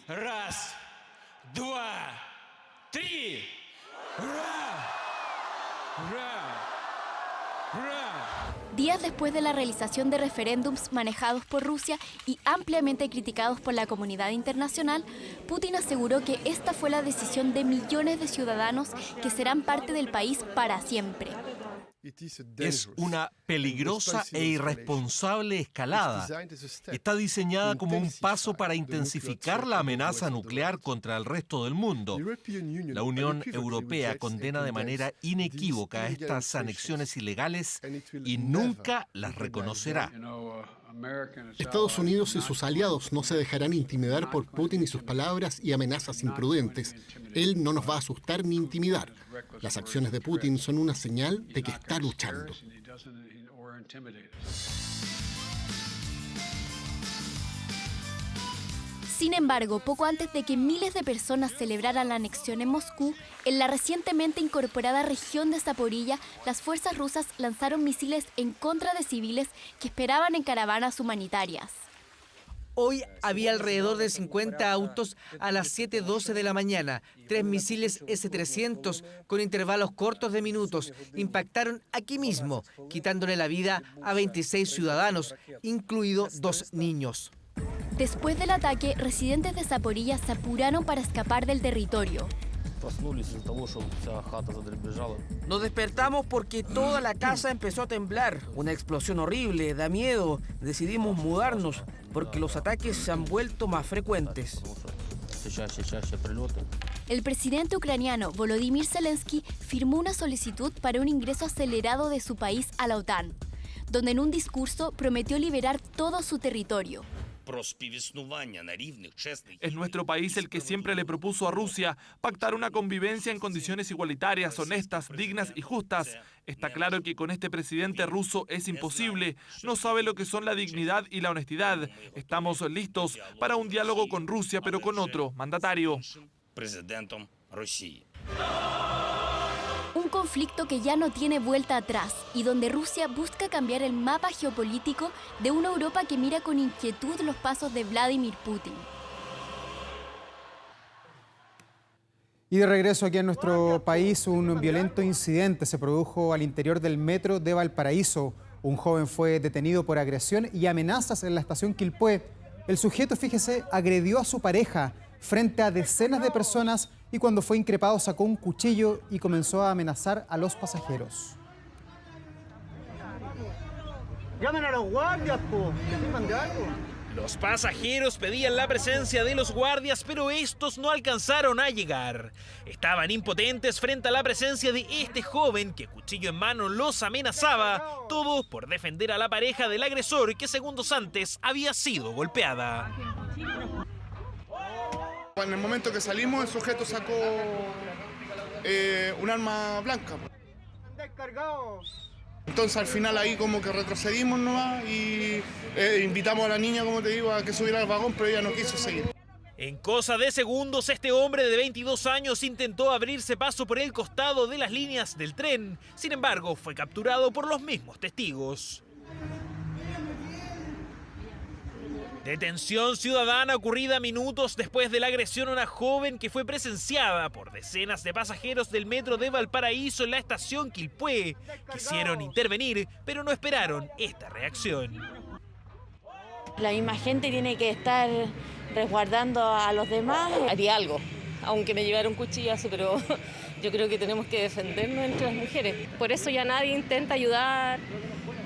Días después de la realización de referéndums manejados por Rusia y ampliamente criticados por la comunidad internacional, Putin aseguró que esta fue la decisión de millones de ciudadanos que serán parte del país para siempre. Es una peligrosa e irresponsable escalada. Está diseñada como un paso para intensificar la amenaza nuclear contra el resto del mundo. La Unión Europea condena de manera inequívoca estas anexiones ilegales y nunca las reconocerá. Estados Unidos y sus aliados no se dejarán intimidar por Putin y sus palabras y amenazas imprudentes. Él no nos va a asustar ni intimidar. Las acciones de Putin son una señal de que está luchando. Sin embargo, poco antes de que miles de personas celebraran la anexión en Moscú, en la recientemente incorporada región de Zaporilla, las fuerzas rusas lanzaron misiles en contra de civiles que esperaban en caravanas humanitarias. Hoy había alrededor de 50 autos a las 7:12 de la mañana. 3 misiles S-300 con intervalos cortos de minutos impactaron aquí mismo, quitándole la vida a 26 ciudadanos, incluidos 2 niños. Después del ataque, residentes de Zaporilla se apuraron para escapar del territorio. Nos despertamos porque toda la casa empezó a temblar. Una explosión horrible, da miedo. Decidimos mudarnos porque los ataques se han vuelto más frecuentes. El presidente ucraniano Volodymyr Zelensky firmó una solicitud para un ingreso acelerado de su país a la OTAN, donde en un discurso prometió liberar todo su territorio. Es nuestro país el que siempre le propuso a Rusia pactar una convivencia en condiciones igualitarias, honestas, dignas y justas. Está claro que con este presidente ruso es imposible. No sabe lo que son la dignidad y la honestidad. Estamos listos para un diálogo con Rusia, pero con otro mandatario. Un conflicto que ya no tiene vuelta atrás y donde Rusia busca cambiar el mapa geopolítico de una Europa que mira con inquietud los pasos de Vladimir Putin. Y de regreso aquí en nuestro país, un violento incidente se produjo al interior del metro de Valparaíso. Un joven fue detenido por agresión y amenazas en la estación Quilpué. El sujeto, fíjese, agredió a su pareja frente a decenas de personas y cuando fue increpado sacó un cuchillo y comenzó a amenazar a los pasajeros. Llamen a los guardias, po, que firman de algo. Los pasajeros pedían la presencia de los guardias, pero estos no alcanzaron a llegar. Estaban impotentes frente a la presencia de este joven que, cuchillo en mano, los amenazaba, todo por defender a la pareja del agresor que segundos antes había sido golpeada. En el momento que salimos, el sujeto sacó un arma blanca. Entonces al final ahí como que retrocedimos nomás y invitamos a la niña, como te digo, a que subiera al vagón, pero ella no quiso seguir. En cosa de segundos, este hombre de 22 años intentó abrirse paso por el costado de las líneas del tren. Sin embargo, fue capturado por los mismos testigos. Detención ciudadana ocurrida minutos después de la agresión a una joven que fue presenciada por decenas de pasajeros del metro de Valparaíso en la estación Quilpué. Quisieron intervenir, pero no esperaron esta reacción. La misma gente tiene que estar resguardando a los demás. Haría algo, aunque me llevara un cuchillazo, pero yo creo que tenemos que defendernos entre las mujeres. Por eso ya nadie intenta ayudar,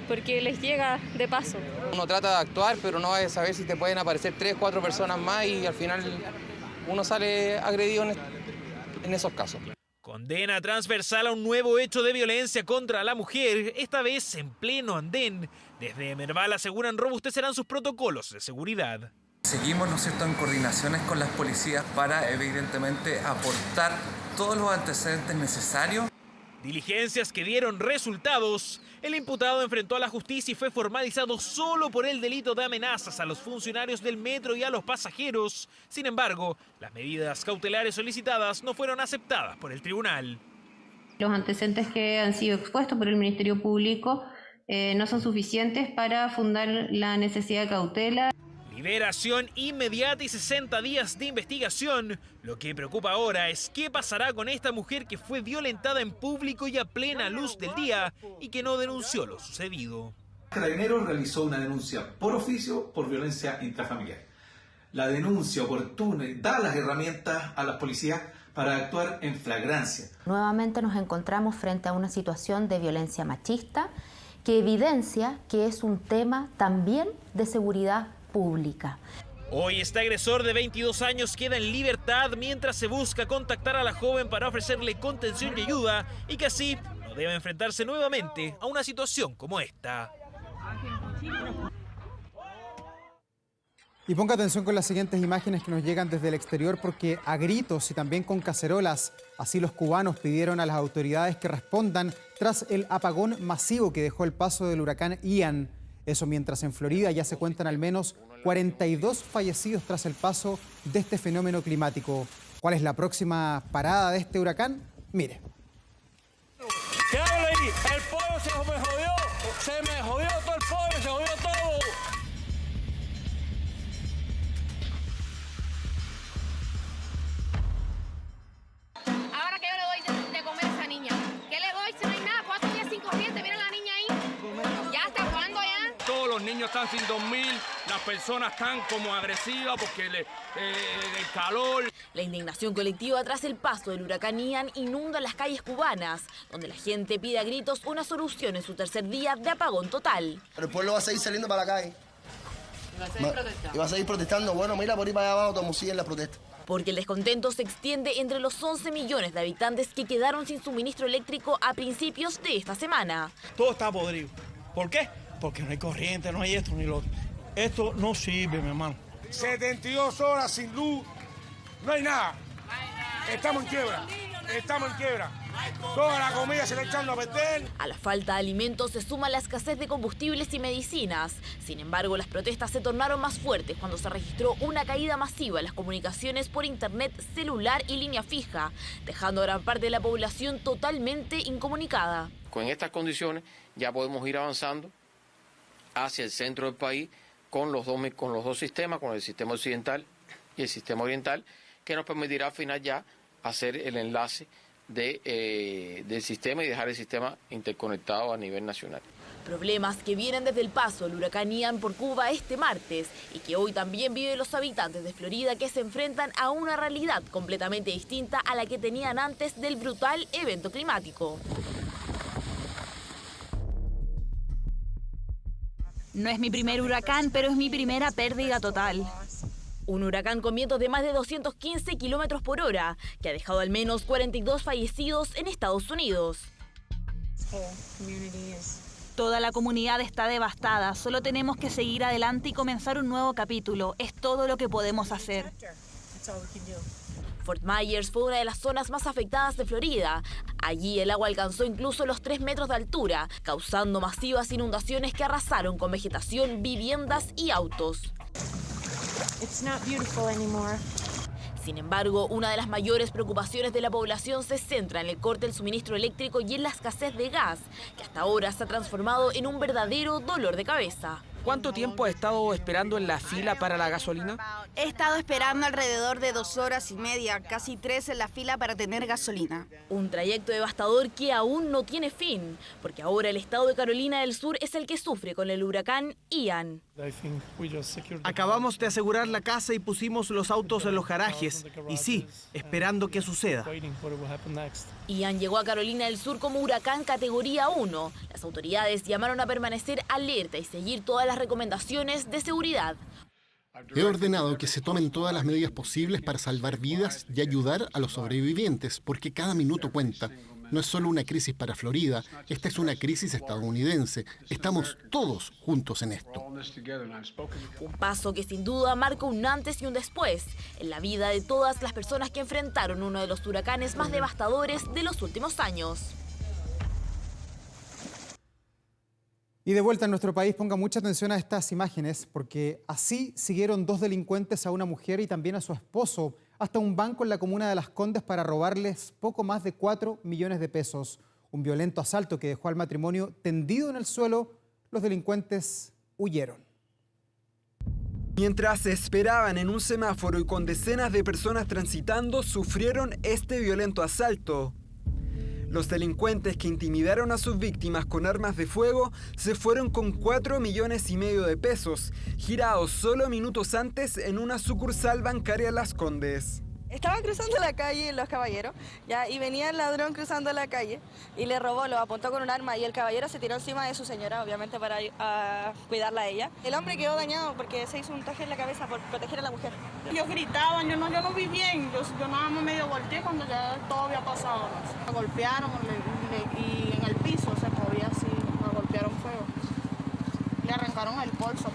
porque les llega de paso. Uno trata de actuar, pero no va a saber si te pueden aparecer 3, 4 personas más y al final uno sale agredido en esos casos. Condena transversal a un nuevo hecho de violencia contra la mujer, esta vez en pleno andén. Desde Merval aseguran robustecerán sus protocolos de seguridad. Seguimos, ¿no es cierto?, en coordinaciones con las policías para, evidentemente, aportar todos los antecedentes necesarios. Diligencias que dieron resultados. El imputado enfrentó a la justicia y fue formalizado solo por el delito de amenazas a los funcionarios del metro y a los pasajeros. Sin embargo, las medidas cautelares solicitadas no fueron aceptadas por el tribunal. Los antecedentes que han sido expuestos por el Ministerio Público no son suficientes para fundar la necesidad de cautela. Liberación inmediata y 60 días de investigación. Lo que preocupa ahora es qué pasará con esta mujer que fue violentada en público y a plena luz del día y que no denunció lo sucedido. Carabineros realizó una denuncia por oficio por violencia intrafamiliar. La denuncia oportuna da las herramientas a las policías para actuar en flagrancia. Nuevamente nos encontramos frente a una situación de violencia machista que evidencia que es un tema también de seguridad pública. Hoy este agresor de 22 años queda en libertad mientras se busca contactar a la joven para ofrecerle contención y ayuda y que así no debe enfrentarse nuevamente a una situación como esta. Y ponga atención con las siguientes imágenes que nos llegan desde el exterior porque a gritos y también con cacerolas, así los cubanos pidieron a las autoridades que respondan tras el apagón masivo que dejó el paso del huracán Ian. Eso mientras en Florida ya se cuentan al menos 42 fallecidos tras el paso de este fenómeno climático. ¿Cuál es la próxima parada de este huracán? Mire. ¿Qué habla ahí? El pollo se me jodió todo el pollo, se jodió todo. Ahora que yo le doy de comer a esa niña, ¿qué le doy si no hay nada? 4 días sin corriente, mira la niña ahí. ¿Ya hasta cuándo ya? Todos los niños están sin dormir, las personas están como agresivas porque el calor. La indignación colectiva tras el paso del huracán Ian inunda las calles cubanas, donde la gente pide a gritos una solución en su tercer día de apagón total. Pero el pueblo va a seguir saliendo para la calle. ¿Y va a seguir protestando? Bueno, mira, por ahí para allá abajo estamos en la protesta. Porque el descontento se extiende entre los 11 millones de habitantes que quedaron sin suministro eléctrico a principios de esta semana. Todo está podrido. ¿Por qué? Porque no hay corriente, no hay esto ni lo otro. Esto no sirve, mi hermano. 72 horas sin luz, no hay nada. Estamos en quiebra, estamos en quiebra. Toda la comida se está echando a perder. A la falta de alimentos se suma la escasez de combustibles y medicinas. Sin embargo, las protestas se tornaron más fuertes cuando se registró una caída masiva en las comunicaciones por internet, celular y línea fija, dejando a gran parte de la población totalmente incomunicada. Con estas condiciones ya podemos ir avanzando hacia el centro del país con los dos sistemas, con el sistema occidental y el sistema oriental, que nos permitirá al final ya hacer el enlace del sistema y dejar el sistema interconectado a nivel nacional. Problemas que vienen desde el paso del huracán Ian por Cuba este martes y que hoy también viven los habitantes de Florida que se enfrentan a una realidad completamente distinta a la que tenían antes del brutal evento climático. No es mi primer huracán, pero es mi primera pérdida total. Un huracán con vientos de más de 215 kilómetros por hora, que ha dejado al menos 42 fallecidos en Estados Unidos. Toda la comunidad está devastada. Solo tenemos que seguir adelante y comenzar un nuevo capítulo. Es todo lo que podemos hacer. Fort Myers fue una de las zonas más afectadas de Florida. Allí el agua alcanzó incluso los 3 metros de altura, causando masivas inundaciones que arrasaron con vegetación, viviendas y autos. Sin embargo, una de las mayores preocupaciones de la población se centra en el corte del suministro eléctrico y en la escasez de gas, que hasta ahora se ha transformado en un verdadero dolor de cabeza. ¿Cuánto tiempo ha estado esperando en la fila para la gasolina? He estado esperando alrededor de 2 horas y media, casi 3 en la fila para tener gasolina. Un trayecto devastador que aún no tiene fin, porque ahora el estado de Carolina del Sur es el que sufre con el huracán Ian. Acabamos de asegurar la casa y pusimos los autos en los garajes. Y sí, esperando que suceda. Ian llegó a Carolina del Sur como huracán categoría 1. Las autoridades llamaron a permanecer alerta y seguir todas las recomendaciones de seguridad. He ordenado que se tomen todas las medidas posibles para salvar vidas y ayudar a los sobrevivientes, porque cada minuto cuenta. No es solo una crisis para Florida, esta es una crisis estadounidense. Estamos todos juntos en esto. Un paso que sin duda marca un antes y un después en la vida de todas las personas que enfrentaron uno de los huracanes más devastadores de los últimos años. Y de vuelta a nuestro país, ponga mucha atención a estas imágenes, porque así siguieron 2 delincuentes a una mujer y también a su esposo hasta un banco en la comuna de Las Condes para robarles poco más de 4 millones de pesos. Un violento asalto que dejó al matrimonio tendido en el suelo. Los delincuentes huyeron. Mientras esperaban en un semáforo y con decenas de personas transitando, sufrieron este violento asalto. Los delincuentes que intimidaron a sus víctimas con armas de fuego se fueron con 4,5 millones de pesos, girados solo minutos antes en una sucursal bancaria en Las Condes. Estaban cruzando la calle los caballeros, ya, y venía el ladrón cruzando la calle y le robó, lo apuntó con un arma y el caballero se tiró encima de su señora, obviamente para cuidarla a ella. El hombre quedó dañado porque se hizo un taje en la cabeza por proteger a la mujer. Ellos gritaban, yo no vi bien, yo nada más medio volteé cuando ya todo había pasado. Me golpearon y en el piso se movía así, me golpearon fuego. Le arrancaron el bolso,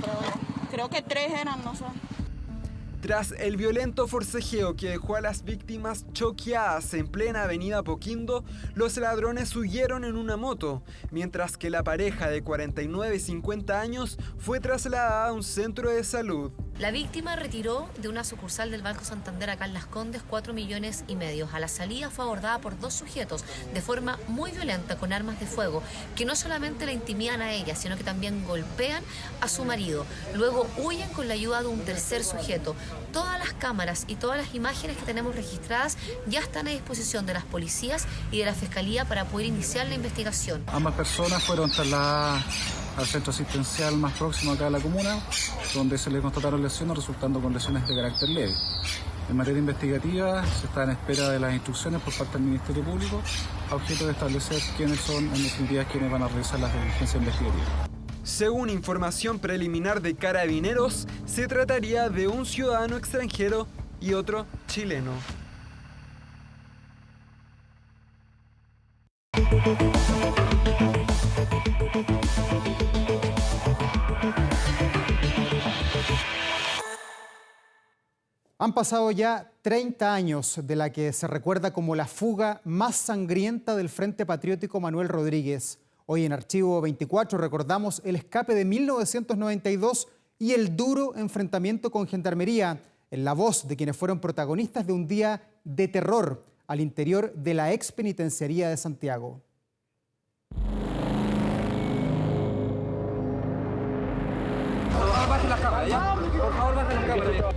creo que 3 eran, no sé. Tras el violento forcejeo que dejó a las víctimas choqueadas en plena avenida Apoquindo, los ladrones huyeron en una moto, mientras que la pareja de 49 y 50 años fue trasladada a un centro de salud. La víctima retiró de una sucursal del Banco Santander acá en Las Condes 4,5 millones. A la salida fue abordada por 2 sujetos de forma muy violenta con armas de fuego, que no solamente la intimidan a ella, sino que también golpean a su marido. Luego huyen con la ayuda de un tercer sujeto. Todas las cámaras y todas las imágenes que tenemos registradas ya están a disposición de las policías y de la Fiscalía para poder iniciar la investigación. Ambas personas fueron trasladadas al centro asistencial más próximo acá de la comuna, donde se les constataron lesiones, resultando con lesiones de carácter leve. En materia investigativa, se está en espera de las instrucciones por parte del Ministerio Público, a objeto de establecer quiénes son, en definitiva, quienes van a realizar las diligencias investigativas. Según información preliminar de Carabineros, se trataría de un ciudadano extranjero y otro chileno. Han pasado ya 30 años de la que se recuerda como la fuga más sangrienta del Frente Patriótico Manuel Rodríguez. Hoy en Archivo 24 recordamos el escape de 1992 y el duro enfrentamiento con Gendarmería, en la voz de quienes fueron protagonistas de un día de terror al interior de la ex penitenciaría de Santiago. Por favor, baje la cámara, ¿ya? Por favor, baje la cámara, ¿ya?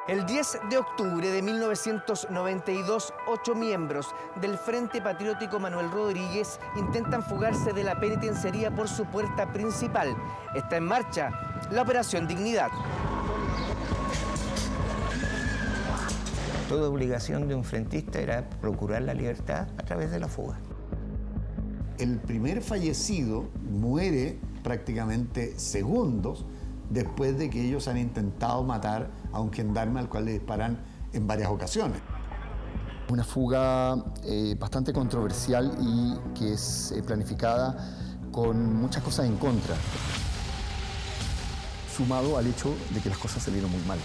El 10 de octubre de 1992, 8 miembros del Frente Patriótico Manuel Rodríguez intentan fugarse de la penitenciaría por su puerta principal. Está en marcha la Operación Dignidad. Toda obligación de un frentista era procurar la libertad a través de la fuga. El primer fallecido muere prácticamente segundos después de que ellos han intentado matar a un gendarme al cual le disparan en varias ocasiones. Una fuga bastante controversial y que es planificada con muchas cosas en contra, sumado al hecho de que las cosas salieron muy mal.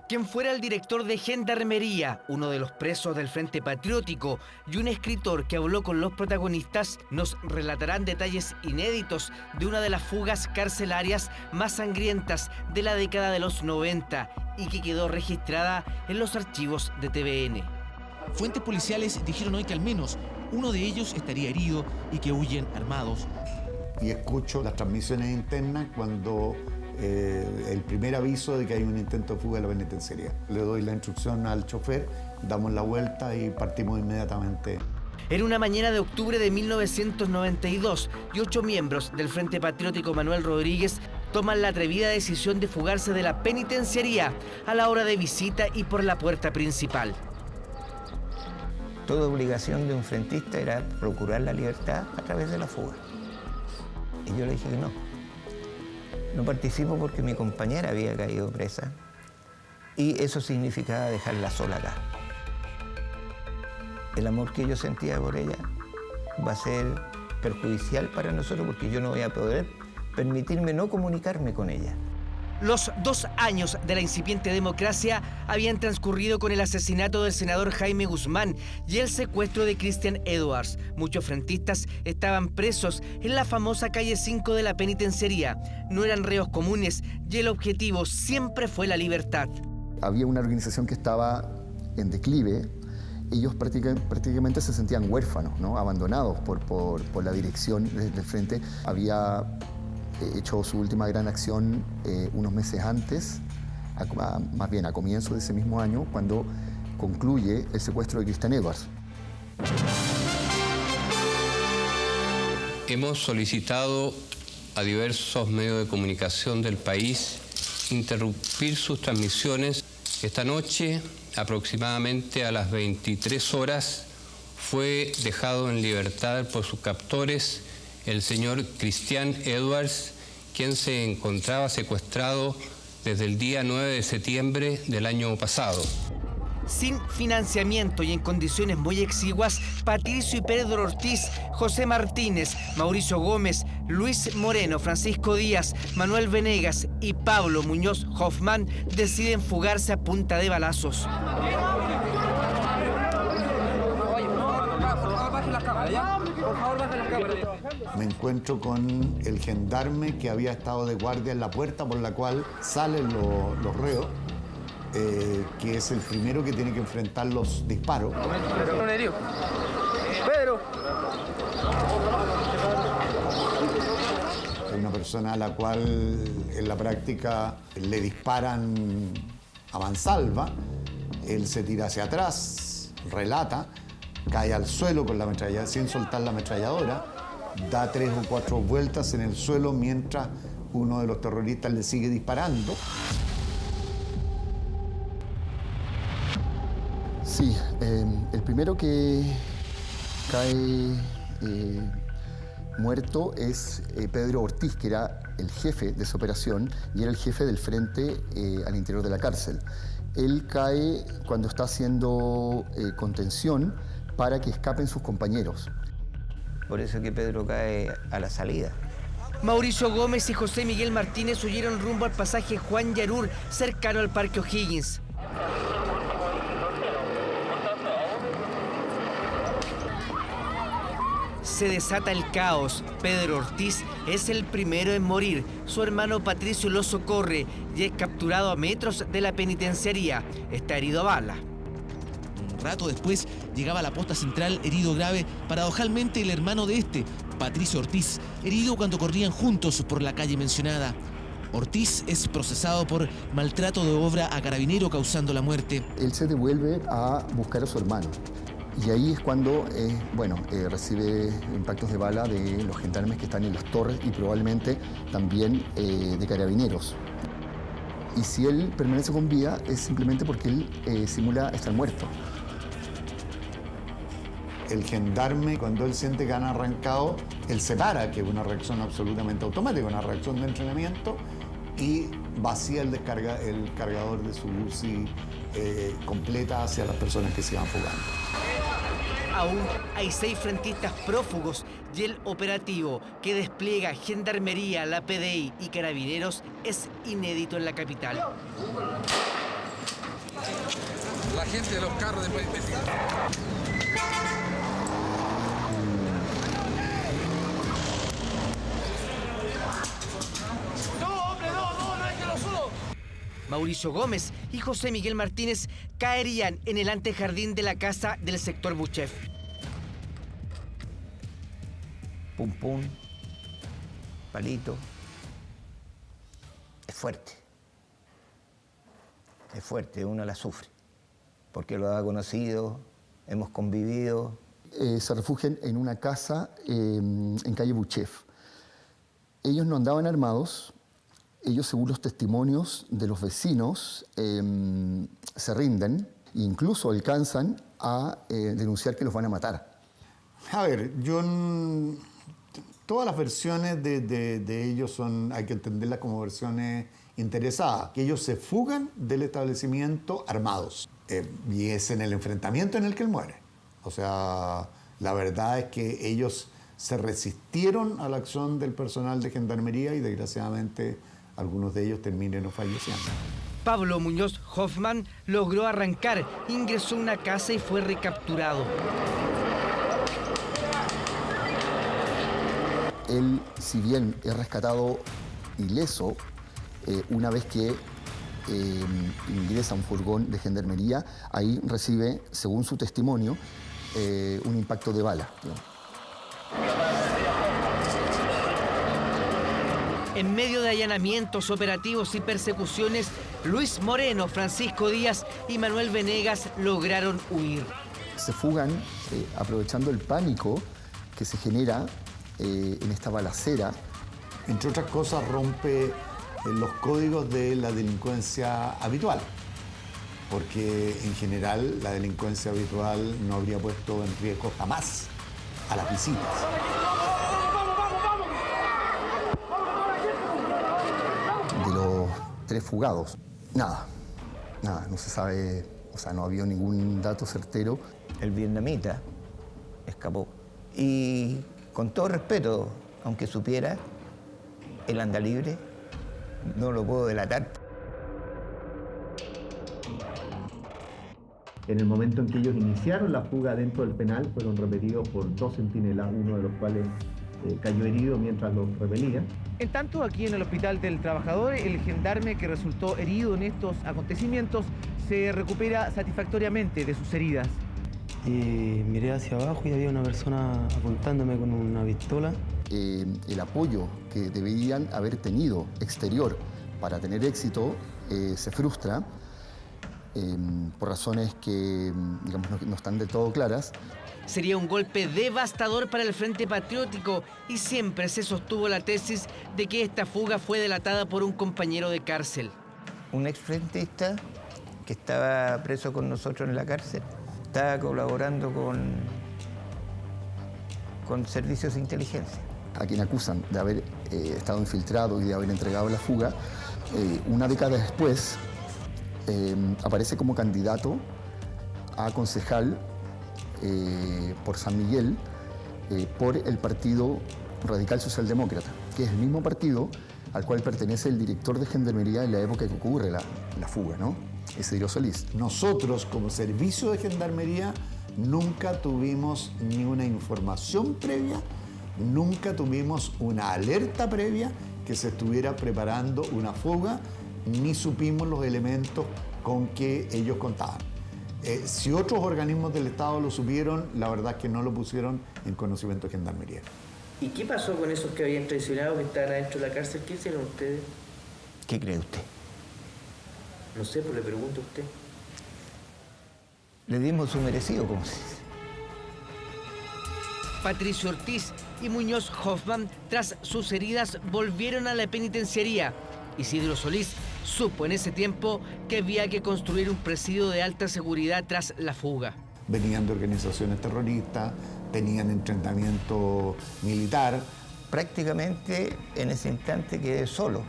Quien fuera el director de Gendarmería, uno de los presos del Frente Patriótico y un escritor que habló con los protagonistas, nos relatarán detalles inéditos de una de las fugas carcelarias más sangrientas de la década de los 90 y que quedó registrada en los archivos de TVN. Fuentes policiales dijeron hoy que al menos uno de ellos estaría herido y que huyen armados. Y escucho las transmisiones internas cuando el primer aviso de que hay un intento de fuga de la penitenciaría. Le doy la instrucción al chofer, damos la vuelta y partimos inmediatamente. Era una mañana de octubre de 1992 y 8 miembros del Frente Patriótico Manuel Rodríguez toman la atrevida decisión de fugarse de la penitenciaría a la hora de visita y por la puerta principal. Toda obligación de un frentista era procurar la libertad a través de la fuga. Y yo le dije que no. No participo porque mi compañera había caído presa y eso significaba dejarla sola acá. El amor que yo sentía por ella va a ser perjudicial para nosotros porque yo no voy a poder permitirme no comunicarme con ella. Los 2 años de la incipiente democracia habían transcurrido con el asesinato del senador Jaime Guzmán y el secuestro de Christian Edwards. Muchos frentistas estaban presos en la famosa calle 5 de la penitenciaría. No eran reos comunes y el objetivo siempre fue la libertad. Había una organización que estaba en declive. Ellos prácticamente se sentían huérfanos, ¿no? Abandonados por la dirección del frente. Había hecho su última gran acción unos meses antes, más bien a comienzo de ese mismo año, cuando concluye el secuestro de Christian Edwards. Hemos solicitado a diversos medios de comunicación del país interrumpir sus transmisiones. Esta noche, aproximadamente a las 23 horas, fue dejado en libertad por sus captores el señor Christian Edwards, quien se encontraba secuestrado desde el día 9 de septiembre del año pasado. Sin financiamiento y en condiciones muy exiguas, Patricio y Pedro Ortiz, José Martínez, Mauricio Gómez, Luis Moreno, Francisco Díaz, Manuel Venegas y Pablo Muñoz Hoffman deciden fugarse a punta de balazos. Me encuentro con el gendarme que había estado de guardia en la puerta por la cual salen los reos, que es el primero que tiene que enfrentar los disparos. Hay una persona a la cual en la práctica le disparan a mansalva, él se tira hacia atrás, relata, cae al suelo con la ametralladora, sin soltar la ametralladora, da 3 o 4 vueltas en el suelo mientras uno de los terroristas le sigue disparando. Sí, el primero que cae muerto es Pedro Ortiz, que era el jefe de esa operación y era el jefe del frente al interior de la cárcel. Él cae cuando está haciendo contención para que escapen sus compañeros. Por eso que Pedro cae a la salida. Mauricio Gómez y José Miguel Martínez huyeron rumbo al pasaje Juan Yarur, cercano al Parque O'Higgins. Se desata el caos. Pedro Ortiz es el primero en morir. Su hermano Patricio lo socorre y es capturado a metros de la penitenciaría. Está herido a bala. Un rato después llegaba a la posta central herido grave, paradojalmente el hermano de este, Patricio Ortiz, herido cuando corrían juntos por la calle mencionada. Ortiz es procesado por maltrato de obra a carabinero causando la muerte. Él se devuelve a buscar a su hermano Y ahí es cuando, recibe impactos de bala de los gendarmes que están en las torres y probablemente también de carabineros. Y si él permanece con vida es simplemente porque él simula estar muerto. El gendarme, cuando él siente que han arrancado, él se para, que es una reacción absolutamente automática, una reacción de entrenamiento, y vacía el cargador de su UCI completa hacia las personas que se iban fugando. Aún hay 6 frentistas prófugos y el operativo que despliega Gendarmería, la PDI y Carabineros es inédito en la capital. La gente de los carros de Mauricio Gómez y José Miguel Martínez caerían en el antejardín de la casa del sector Buchef. Pum pum, palito. Es fuerte, uno la sufre, porque lo ha conocido, hemos convivido. Se refugian en una casa en calle Buchef. Ellos no andaban armados. Ellos, según los testimonios de los vecinos, se rinden e incluso alcanzan a denunciar que los van a matar. A ver, todas las versiones de ellos hay que entenderlas como versiones interesadas, que ellos se fugan del establecimiento armados. Y es en el enfrentamiento en el que él muere. O sea, la verdad es que ellos se resistieron a la acción del personal de gendarmería y desgraciadamente algunos de ellos terminaron falleciendo. Pablo Muñoz Hoffman logró arrancar, ingresó a una casa y fue recapturado. Él, si bien es rescatado ileso, una vez que ingresa a un furgón de gendarmería, ahí recibe, según su testimonio, un impacto de bala. En medio de allanamientos, operativos y persecuciones, Luis Moreno, Francisco Díaz y Manuel Venegas lograron huir. Se fugan aprovechando el pánico que se genera en esta balacera. Entre otras cosas, rompe los códigos de la delincuencia habitual, porque en general la delincuencia habitual no habría puesto en riesgo jamás a las visitas. De los 3 fugados, nada, no se sabe, o sea, no había ningún dato certero. El vietnamita escapó. Y con todo respeto, aunque supiera, él anda libre, no lo puedo delatar. En el momento en que ellos iniciaron la fuga dentro del penal, fueron repelidos por 2 centinelas, uno de los cuales cayó herido mientras los repelía. En tanto, aquí en el Hospital del Trabajador, el gendarme que resultó herido en estos acontecimientos se recupera satisfactoriamente de sus heridas. Miré hacia abajo y había una persona apuntándome con una pistola. El apoyo que deberían haber tenido exterior para tener éxito se frustra por razones que, digamos, no están del todo claras. Sería un golpe devastador para el Frente Patriótico y siempre se sostuvo la tesis de que esta fuga fue delatada por un compañero de cárcel. Un exfrentista que estaba preso con nosotros en la cárcel, estaba colaborando con servicios de inteligencia. A quien acusan de haber estado infiltrado y de haber entregado la fuga, una década después aparece como candidato a concejal por San Miguel por el Partido Radical Socialdemócrata, que es el mismo partido al cual pertenece el director de Gendarmería en la época que ocurre la fuga, ¿no? Isidro Solís. Nosotros, como servicio de Gendarmería, nunca tuvimos ni una información previa, nunca tuvimos una alerta previa que se estuviera preparando una fuga, ni supimos los elementos con que ellos contaban. Si otros organismos del Estado lo supieron, la verdad es que no lo pusieron en conocimiento de Gendarmería. ¿Y qué pasó con esos que habían traicionado, que estaban adentro de la cárcel? ¿Qué hicieron ustedes? ¿Qué cree usted? No sé, pues le pregunto a usted. Le dimos su merecido, como se dice. Patricio Ortiz y Muñoz Hoffman, tras sus heridas, volvieron a la penitenciaría. Isidro Solís supo en ese tiempo que había que construir un presidio de alta seguridad tras la fuga. Venían de organizaciones terroristas, tenían entrenamiento militar. Prácticamente en ese instante quedé solo.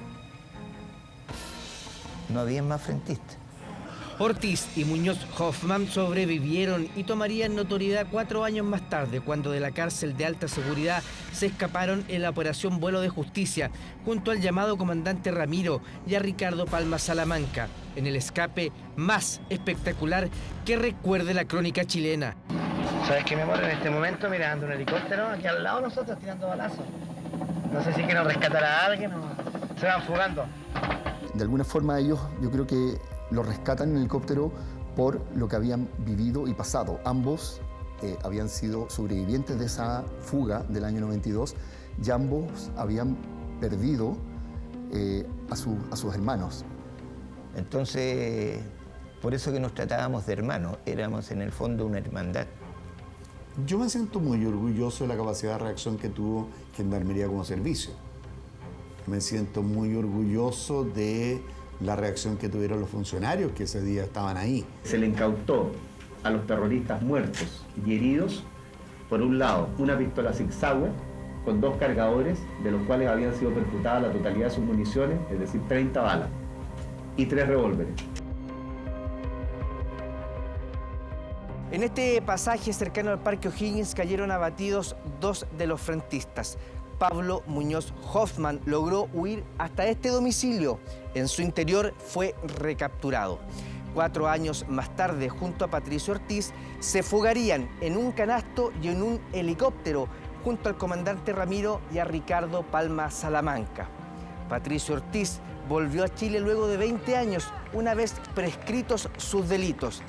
No había más frentistas. Ortiz y Muñoz Hoffman sobrevivieron y tomarían notoriedad 4 años más tarde, cuando de la cárcel de alta seguridad se escaparon en la operación Vuelo de Justicia, junto al llamado comandante Ramiro y a Ricardo Palma Salamanca, en el escape más espectacular que recuerde la crónica chilena. ¿Sabes qué, mi amor? En este momento, mira, anda un helicóptero aquí al lado de nosotros tirando balazos. No sé si quieren rescatar a alguien o se van fugando. De alguna forma ellos, yo creo que lo rescatan en el helicóptero por lo que habían vivido y pasado. Ambos habían sido sobrevivientes de esa fuga del año 92 y ambos habían perdido a sus hermanos. Entonces, por eso que nos tratábamos de hermanos, éramos en el fondo una hermandad. Yo me siento muy orgulloso de la capacidad de reacción que tuvo Gendarmería como servicio. Me siento muy orgulloso de la reacción que tuvieron los funcionarios que ese día estaban ahí. Se le incautó a los terroristas muertos y heridos, por un lado, una pistola Sig Sauer con 2 cargadores, de los cuales habían sido percutadas la totalidad de sus municiones, es decir, 30 balas, y 3 revólveres. En este pasaje cercano al Parque O'Higgins cayeron abatidos 2 de los frentistas. Pablo Muñoz Hoffman logró huir hasta este domicilio. En su interior fue recapturado. 4 años más tarde, junto a Patricio Ortiz, se fugarían en un canasto y en un helicóptero junto al comandante Ramiro y a Ricardo Palma Salamanca. Patricio Ortiz volvió a Chile luego de 20 años, una vez prescritos sus delitos.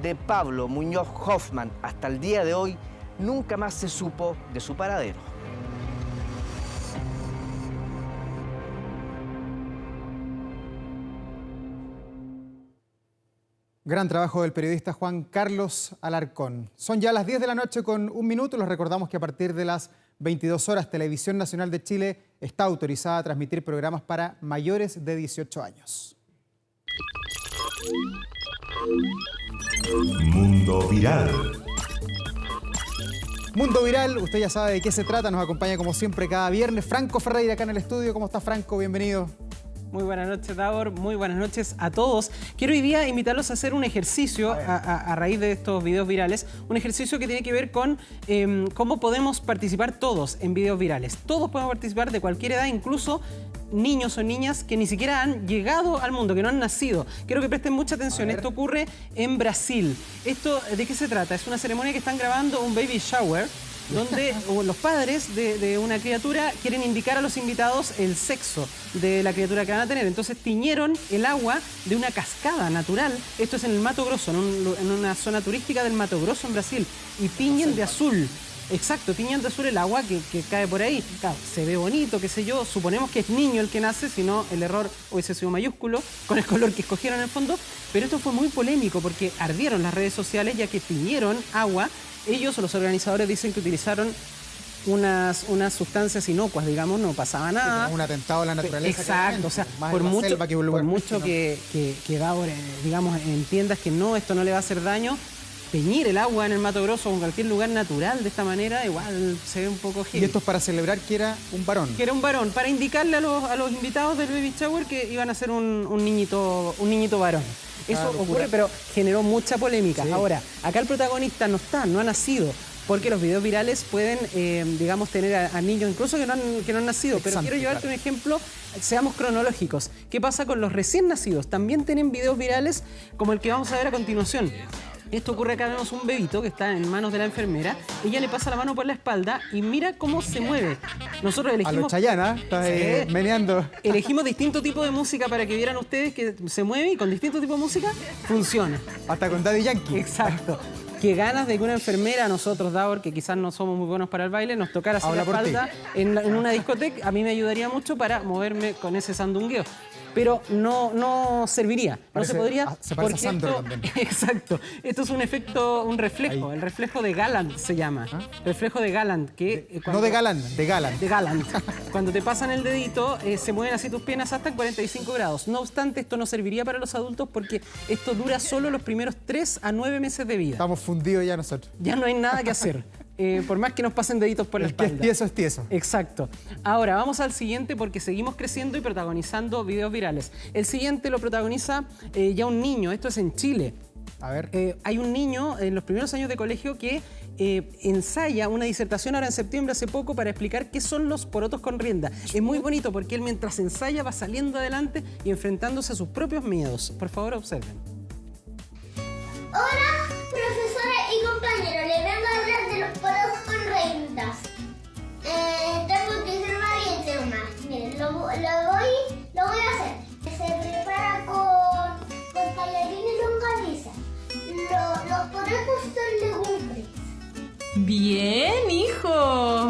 De Pablo Muñoz Hoffman hasta el día de hoy, nunca más se supo de su paradero. Gran trabajo del periodista Juan Carlos Alarcón. Son ya las 10 de la noche con 1 minuto. Les recordamos que a partir de las 22 horas, Televisión Nacional de Chile está autorizada a transmitir programas para mayores de 18 años. Mundo Viral. Mundo Viral, usted ya sabe de qué se trata. Nos acompaña como siempre cada viernes Franco Ferreira acá en el estudio. ¿Cómo está, Franco? Bienvenido. Muy buenas noches, Davor. Muy buenas noches a todos. Quiero hoy día invitarlos a hacer un ejercicio a raíz de estos videos virales. Un ejercicio que tiene que ver con cómo podemos participar todos en videos virales. Todos podemos participar de cualquier edad, incluso niños o niñas que ni siquiera han llegado al mundo, que no han nacido. Quiero que presten mucha atención. Esto ocurre en Brasil. ¿De qué se trata? Es una ceremonia que están grabando, un baby shower, donde los padres de una criatura quieren indicar a los invitados el sexo de la criatura que van a tener. Entonces tiñeron el agua de una cascada natural. Esto es en el Mato Grosso, en una zona turística del Mato Grosso en Brasil. Y tiñen de azul. Exacto, tiñen de azul el agua que cae por ahí. Claro, se ve bonito, qué sé yo. Suponemos que es niño el que nace, si no el error hubiese sido mayúsculo con el color que escogieron en el fondo. Pero esto fue muy polémico porque ardieron las redes sociales ya que tiñeron agua. Ellos, los organizadores, dicen que utilizaron unas sustancias inocuas, digamos, no pasaba nada. Sí, un atentado a la naturaleza. Exacto, o sea, por mucho que digamos, entiendas que no, esto no le va a hacer daño, teñir el agua en el Mato Grosso o en cualquier lugar natural de esta manera, igual se ve un poco heavy. Y esto es para celebrar que era un varón. Que era un varón, para indicarle a los invitados del baby shower que iban a ser un niñito varón. Eso ocurre, pero generó mucha polémica. Sí. Ahora, acá el protagonista no ha nacido, porque los videos virales pueden, digamos, tener a niños incluso que no han nacido. Exacto, pero quiero llevarte un ejemplo, seamos cronológicos. ¿Qué pasa con los recién nacidos? También tienen videos virales como el que vamos a ver a continuación. Esto ocurre acá, vemos un bebito que está en manos de la enfermera. Ella le pasa la mano por la espalda y mira cómo se mueve. Nosotros elegimos... A lo Chayana, está meneando. Elegimos distintos tipos de música para que vieran ustedes que se mueve y con distintos tipos de música funciona. Hasta con Daddy Yankee. Exacto. Qué ganas de que una enfermera, nosotros, Davor, que quizás no somos muy buenos para el baile, nos tocara hacer la espalda en una discoteca. A mí me ayudaría mucho para moverme con ese sandungueo. pero no serviría. Parece, no se podría. se parece a Sandro esto, también. Exacto. Esto es un efecto, un reflejo. Ahí. El reflejo de Gallant se llama. Reflejo de Gallant. No de Galán, de Galán. De Gallant. Cuando te pasan el dedito, se mueven así tus piernas hasta 45 grados. No obstante, esto no serviría para los adultos porque esto dura solo los primeros 3 a 9 meses de vida. Estamos fundidos ya nosotros. Ya no hay nada que hacer. Por más que nos pasen deditos por la espalda. El que es tieso es tieso. Exacto. Ahora, vamos al siguiente porque seguimos creciendo y protagonizando videos virales. El siguiente lo protagoniza ya un niño. Esto es en Chile. A ver. Hay un niño en los primeros años de colegio que ensaya una disertación ahora en septiembre, hace poco, para explicar qué son los porotos con rienda. Es muy bonito porque él, mientras ensaya, va saliendo adelante y enfrentándose a sus propios miedos. Por favor, observen. Hola, profesora y compañero, le vengo a hablar de los porotos con rendas. Tengo que ser valiente nomás. Miren, lo voy a hacer. Se prepara con tallarines y longaniza. Los porotos son legumbres. Bien, hijo.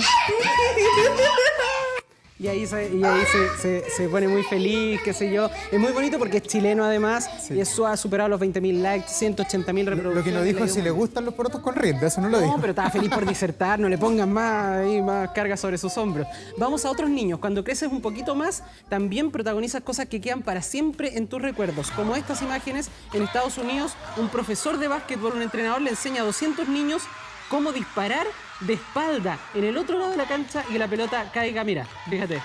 Y ahí se pone muy feliz, qué sé yo. Es muy bonito porque es chileno además. Sí. Y eso ha superado los 20.000 likes, 180.000 reproducciones. Lo que nos dijo es si le gustan los porotos con rienda, eso no lo dijo. No, pero estaba feliz por disertar, no le pongan más carga sobre sus hombros. Vamos a otros niños. Cuando creces un poquito más, también protagonizas cosas que quedan para siempre en tus recuerdos. Como estas imágenes, en Estados Unidos, un profesor de básquetbol, un entrenador, le enseña a 200 niños cómo disparar de espalda en el otro lado de la cancha y que la pelota caiga. Mira, fíjate,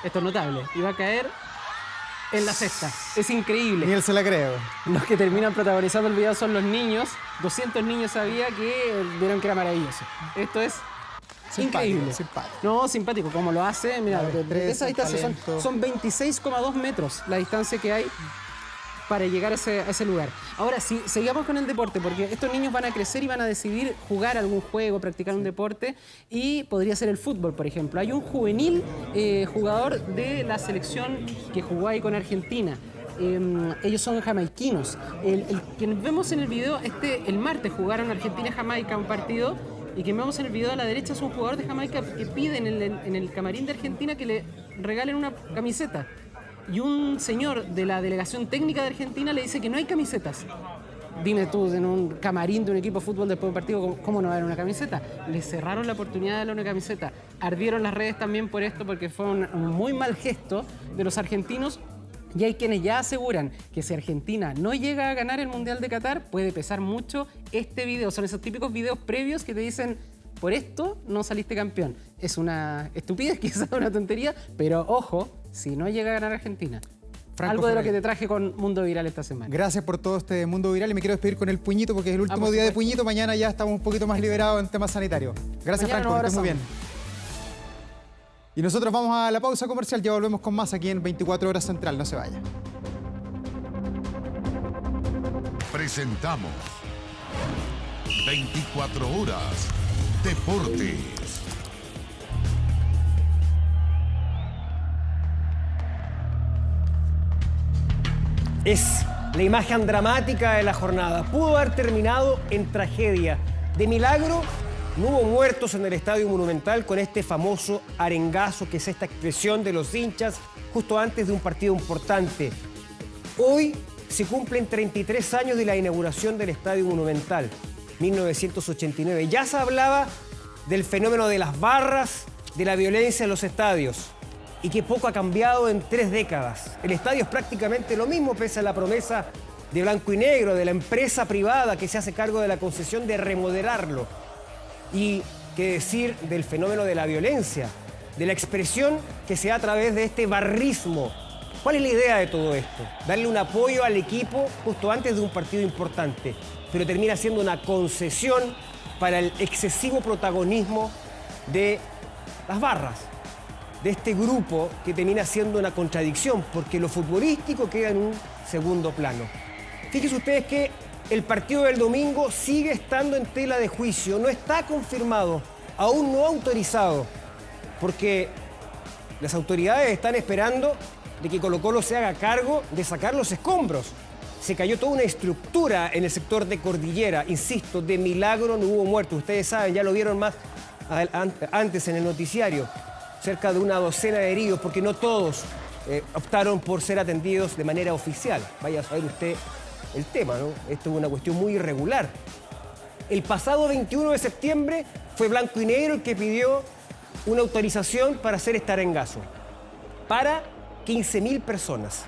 esto es notable. Y va a caer en la cesta. Es increíble. Ni él se la creo. Los que terminan protagonizando el video son los niños. 200 niños sabía que vieron que era maravilloso. Esto es increíble. Simpático. No, simpático. Como lo hace, mira, de esa distancia son 26,2 metros la distancia que hay para llegar a ese lugar. Ahora, sí, sigamos con el deporte, porque estos niños van a crecer y van a decidir jugar algún juego, practicar un deporte, y podría ser el fútbol, por ejemplo. Hay un juvenil jugador de la selección que jugó ahí con Argentina. Ellos son jamaiquinos. El que vemos en el video, el martes jugaron Argentina y Jamaica un partido, y que vemos en el video a la derecha es un jugador de Jamaica que pide en el camarín de Argentina que le regalen una camiseta. Y un señor de la delegación técnica de Argentina le dice que no hay camisetas. Dime tú, en un camarín de un equipo de fútbol después de un partido, ¿cómo no va a haber una camiseta? Le cerraron la oportunidad de darle una camiseta. Ardieron las redes también por esto, porque fue un muy mal gesto de los argentinos. Y hay quienes ya aseguran que si Argentina no llega a ganar el Mundial de Qatar, puede pesar mucho este video. Son esos típicos videos previos que te dicen: por esto no saliste campeón. Es una estupidez, quizás una tontería, pero ojo, si no llega a ganar Argentina. Franco Algo de Ferreira, lo que te traje con Mundo Viral esta semana. Gracias por todo este Mundo Viral y me quiero despedir con el puñito porque es el último día de puñito. Mañana ya estamos un poquito más liberados en temas sanitarios. Gracias, Mañana Franco, que estés muy abrazamos. bien. Y nosotros vamos a la pausa comercial, ya volvemos con más aquí en 24 Horas Central, no se vaya. Presentamos 24 Horas Deportes. Es la imagen dramática de la jornada. Pudo haber terminado en tragedia. De milagro, no hubo muertos en el Estadio Monumental con este famoso arengazo, que es esta expresión de los hinchas justo antes de un partido importante. Hoy se cumplen 33 años de la inauguración del Estadio Monumental, 1989. Ya se hablaba del fenómeno de las barras, de la violencia en los estadios, y que poco ha cambiado en 3 décadas. El estadio es prácticamente lo mismo, pese a la promesa de Blanco y Negro, de la empresa privada que se hace cargo de la concesión de remodelarlo. Y qué decir del fenómeno de la violencia, de la expresión que se da a través de este barrismo. ¿Cuál es la idea de todo esto? Darle un apoyo al equipo justo antes de un partido importante, pero termina siendo una concesión para el excesivo protagonismo de las barras, de este grupo, que termina siendo una contradicción, porque lo futbolístico queda en un segundo plano. Fíjense ustedes que el partido del domingo sigue estando en tela de juicio, no está confirmado, aún no autorizado, porque las autoridades están esperando de que Colo-Colo se haga cargo de sacar los escombros. Se cayó toda una estructura en el sector de Cordillera, insisto, de milagro no hubo muertos. Ustedes saben, ya lo vieron más antes en el noticiario, cerca de una docena de heridos, porque no todos optaron por ser atendidos de manera oficial. Vaya a saber usted el tema, ¿no? Esto es una cuestión muy irregular. El pasado 21 de septiembre fue Blanco y Negro el que pidió una autorización para hacer este arengazo para 15.000 personas.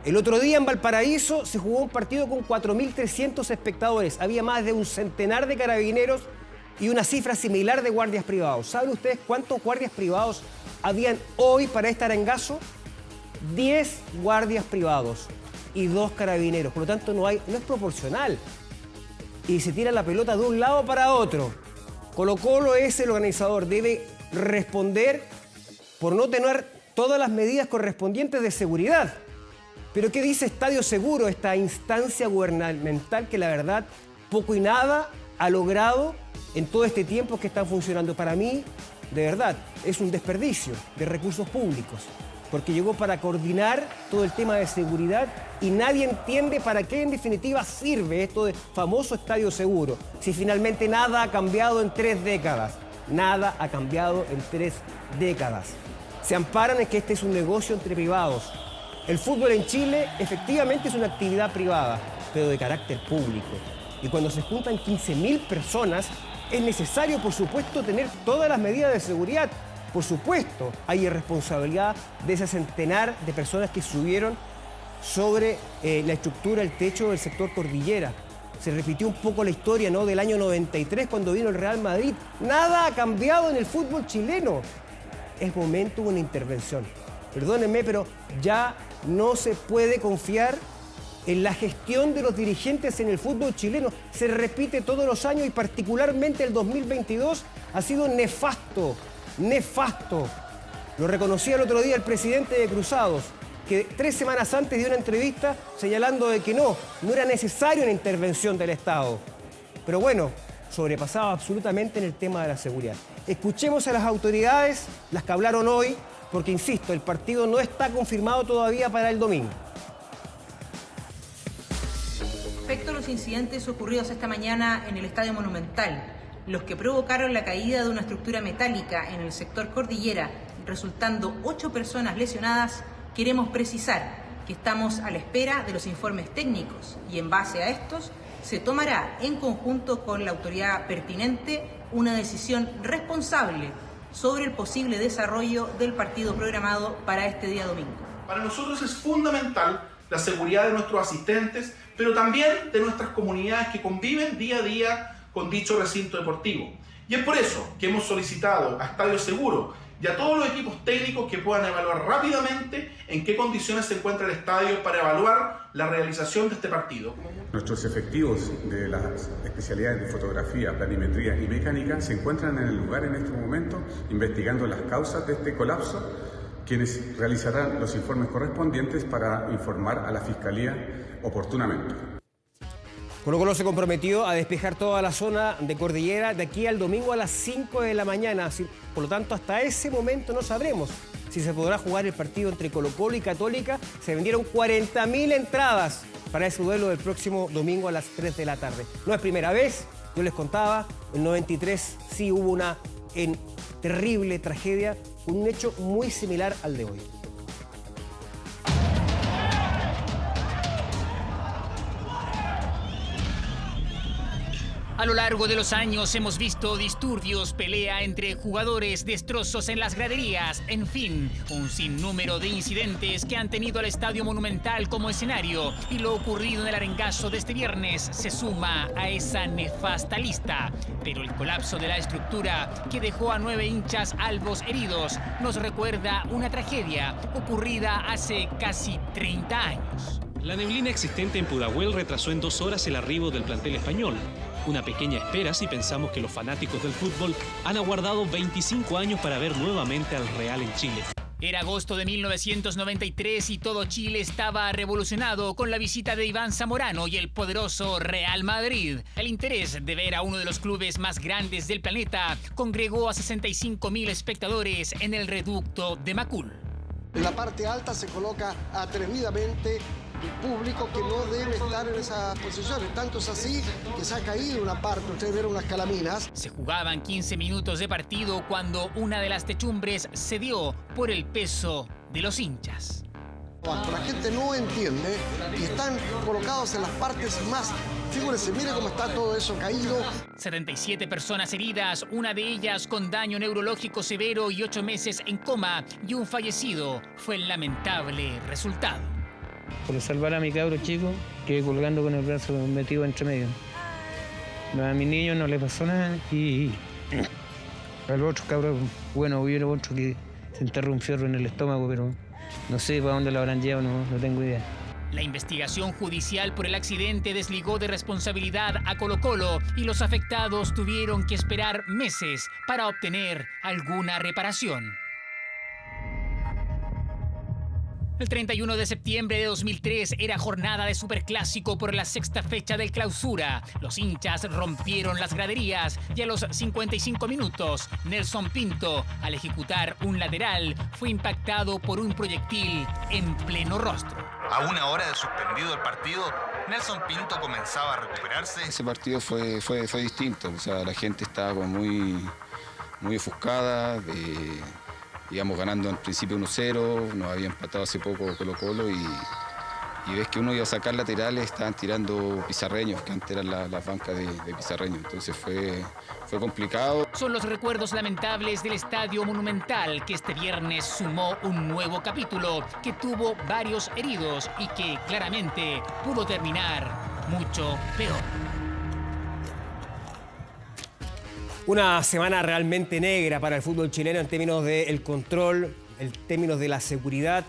El otro día en Valparaíso se jugó un partido con 4.300 espectadores. Había más de un centenar de carabineros y una cifra similar de guardias privados. ¿Saben ustedes cuántos guardias privados habían hoy para este arengazo? 10 guardias privados y 2 carabineros. Por lo tanto, no es proporcional. Y se tira la pelota de un lado para otro. Colo-Colo es el organizador. Debe responder por no tener todas las medidas correspondientes de seguridad. Pero ¿qué dice Estadio Seguro, esta instancia gubernamental que la verdad poco y nada ha logrado en todo este tiempo que están funcionando? Para mí, de verdad, es un desperdicio de recursos públicos, porque llegó para coordinar todo el tema de seguridad y nadie entiende para qué en definitiva sirve esto de famoso Estadio Seguro, si finalmente nada ha cambiado en 3 décadas. Nada ha cambiado en 3 décadas. Se amparan en que este es un negocio entre privados. El fútbol en Chile efectivamente es una actividad privada, pero de carácter público. Y cuando se juntan 15.000 personas, es necesario, por supuesto, tener todas las medidas de seguridad. Por supuesto, hay irresponsabilidad de ese centenar de personas que subieron sobre la estructura, el techo del sector Cordillera. Se repitió un poco la historia, ¿no?, del año 93 cuando vino el Real Madrid. Nada ha cambiado en el fútbol chileno. Es momento de una intervención. Perdónenme, pero ya no se puede confiar en la gestión de los dirigentes en el fútbol chileno. Se repite todos los años y particularmente el 2022 ha sido nefasto. Nefasto. Lo reconocía el otro día el presidente de Cruzados, que 3 semanas antes dio una entrevista señalando de que no era necesaria una intervención del Estado. Pero bueno, sobrepasaba absolutamente en el tema de la seguridad. Escuchemos a las autoridades, las que hablaron hoy, porque insisto, el partido no está confirmado todavía para el domingo. Respecto a los incidentes ocurridos esta mañana en el Estadio Monumental, los que provocaron la caída de una estructura metálica en el sector Cordillera, resultando 8 personas lesionadas, queremos precisar que estamos a la espera de los informes técnicos y en base a estos se tomará en conjunto con la autoridad pertinente una decisión responsable sobre el posible desarrollo del partido programado para este día domingo. Para nosotros es fundamental la seguridad de nuestros asistentes, pero también de nuestras comunidades que conviven día a día con dicho recinto deportivo. Y es por eso que hemos solicitado a Estadio Seguro y a todos los equipos técnicos que puedan evaluar rápidamente en qué condiciones se encuentra el estadio para evaluar la realización de este partido. Nuestros efectivos de las especialidades de fotografía, planimetría y mecánica se encuentran en el lugar en este momento investigando las causas de este colapso, quienes realizarán los informes correspondientes para informar a la Fiscalía oportunamente. Colo-Colo se comprometió a despejar toda la zona de Cordillera de aquí al domingo a las 5 de la mañana. Por lo tanto, hasta ese momento no sabremos si se podrá jugar el partido entre Colo-Colo y Católica. Se vendieron 40.000 entradas para ese duelo del próximo domingo a las 3 de la tarde. No es primera vez, yo les contaba, en 93 sí hubo una terrible tragedia, un hecho muy similar al de hoy. A lo largo de los años hemos visto disturbios, pelea entre jugadores, destrozos en las graderías, en fin, un sinnúmero de incidentes que han tenido al Estadio Monumental como escenario, y lo ocurrido en el arengazo de este viernes se suma a esa nefasta lista. Pero el colapso de la estructura, que dejó a 9 hinchas albos heridos, nos recuerda una tragedia ocurrida hace casi 30 años. La neblina existente en Pudahuel retrasó en 2 horas el arribo del plantel español. Una pequeña espera si pensamos que los fanáticos del fútbol han aguardado 25 años para ver nuevamente al Real en Chile. Era agosto de 1993 y todo Chile estaba revolucionado con la visita de Iván Zamorano y el poderoso Real Madrid. El interés de ver a uno de los clubes más grandes del planeta congregó a 65.000 espectadores en el reducto de Macul. En la parte alta se coloca atrevidamente el público que no debe estar en esas posiciones. Tanto es así que se ha caído una parte, ustedes vieron unas calaminas. Se jugaban 15 minutos de partido cuando una de las techumbres cedió por el peso de los hinchas. La gente no entiende y están colocados en las partes más... Figúrense, mire cómo está todo eso caído. 77 personas heridas, una de ellas con daño neurológico severo y 8 meses en coma, y un fallecido. Fue el lamentable resultado. Por salvar a mi cabro chico, quedé colgando con el brazo metido entre medio. A mi niño no le pasó nada y al otro cabrón, bueno, hubo otro que se enterró un fierro en el estómago, pero no sé para dónde lo habrán llevado, no tengo idea. La investigación judicial por el accidente desligó de responsabilidad a Colo-Colo y los afectados tuvieron que esperar meses para obtener alguna reparación. El 31 de septiembre de 2003 era jornada de Superclásico por la 6ª fecha del Clausura. Los hinchas rompieron las graderías y a los 55 minutos, Nelson Pinto, al ejecutar un lateral, fue impactado por un proyectil en pleno rostro. A 1 hora de suspendido el partido, Nelson Pinto comenzaba a recuperarse. Ese partido fue distinto, o sea, la gente estaba como muy ofuscada, íbamos ganando en principio 1-0, nos había empatado hace poco Colo-Colo y ves que uno iba a sacar laterales, estaban tirando pizarreños, que antes eran las bancas de pizarreños, entonces fue complicado. Son los recuerdos lamentables del Estadio Monumental, que este viernes sumó un nuevo capítulo, que tuvo varios heridos y que claramente pudo terminar mucho peor. Una semana realmente negra para el fútbol chileno en términos del control, en términos de la seguridad.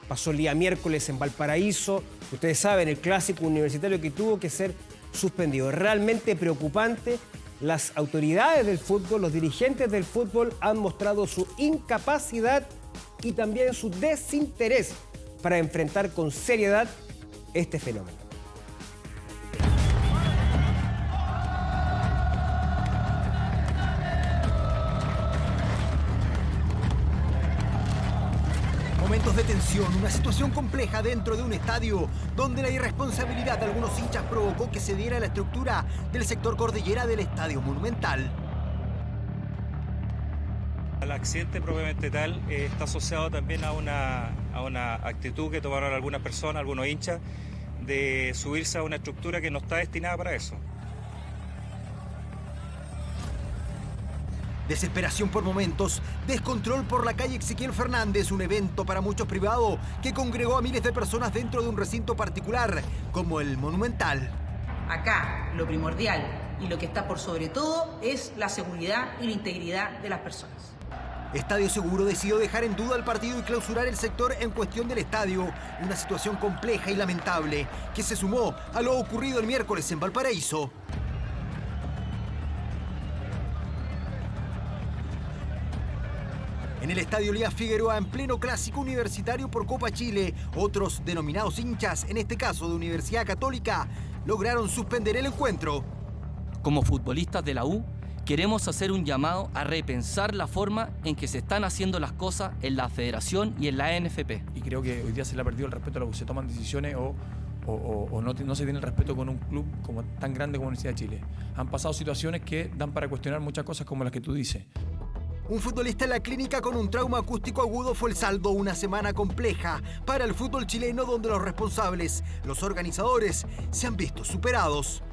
Pasó el día miércoles en Valparaíso. Ustedes saben, el clásico universitario que tuvo que ser suspendido. Realmente preocupante. Las autoridades del fútbol, los dirigentes del fútbol han mostrado su incapacidad y también su desinterés para enfrentar con seriedad este fenómeno. Momentos de tensión, una situación compleja dentro de un estadio donde la irresponsabilidad de algunos hinchas provocó que se diera la estructura del sector cordillera del Estadio Monumental. El accidente propiamente tal está asociado también a una actitud que tomaron algunas personas, algunos hinchas, de subirse a una estructura que no está destinada para eso. Desesperación por momentos, descontrol por la calle Ezequiel Fernández, un evento para muchos privado que congregó a miles de personas dentro de un recinto particular como el Monumental. Acá lo primordial y lo que está por sobre todo es la seguridad y la integridad de las personas. Estadio Seguro decidió dejar en duda el partido y clausurar el sector en cuestión del estadio, una situación compleja y lamentable que se sumó a lo ocurrido el miércoles en Valparaíso. En el estadio Elías Figueroa, en pleno clásico universitario por Copa Chile, otros denominados hinchas, en este caso de Universidad Católica, lograron suspender el encuentro. Como futbolistas de la U, queremos hacer un llamado a repensar la forma en que se están haciendo las cosas en la Federación y en la NFP. Y creo que hoy día se le ha perdido el respeto a lo que se toman decisiones o no se tiene el respeto con un club como tan grande como Universidad de Chile. Han pasado situaciones que dan para cuestionar muchas cosas como las que tú dices. Un futbolista en la clínica con un trauma acústico agudo fue el saldo. Una semana compleja para el fútbol chileno donde los responsables, los organizadores, se han visto superados.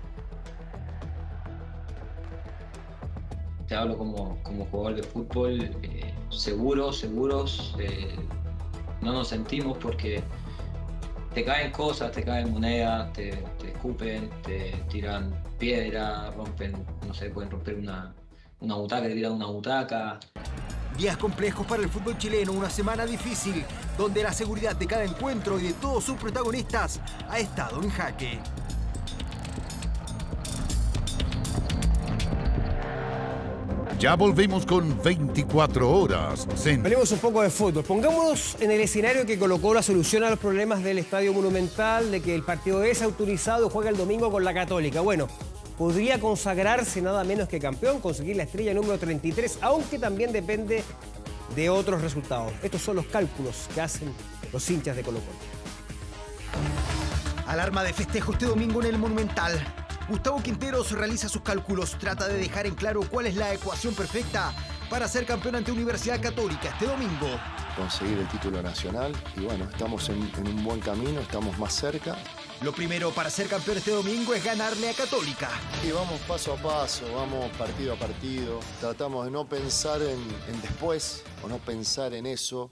Te hablo como jugador de fútbol, seguros, no nos sentimos porque te caen cosas, te caen monedas, te escupen, te tiran piedra, rompen, no sé, pueden romper una butaca, te tiran una butaca. Días complejos para el fútbol chileno, una semana difícil, donde la seguridad de cada encuentro y de todos sus protagonistas ha estado en jaque. Ya volvemos con 24 horas. Hablemos un poco de fútbol. Pongámonos en el escenario que Colo-Colo soluciona los problemas del Estadio Monumental, de que el partido es autorizado y juega el domingo con la Católica. Bueno, podría consagrarse nada menos que campeón, conseguir la estrella número 33, aunque también depende de otros resultados. Estos son los cálculos que hacen los hinchas de Colo-Colo. Alarma de festejo este domingo en el Monumental. Gustavo Quinteros realiza sus cálculos, trata de dejar en claro cuál es la ecuación perfecta para ser campeón ante Universidad Católica este domingo. conseguir el título nacional y bueno, estamos en un buen camino, estamos más cerca. Lo primero para ser campeón este domingo es ganarle a Católica. Y vamos paso a paso, vamos partido a partido. Tratamos de no pensar en después o no pensar en eso.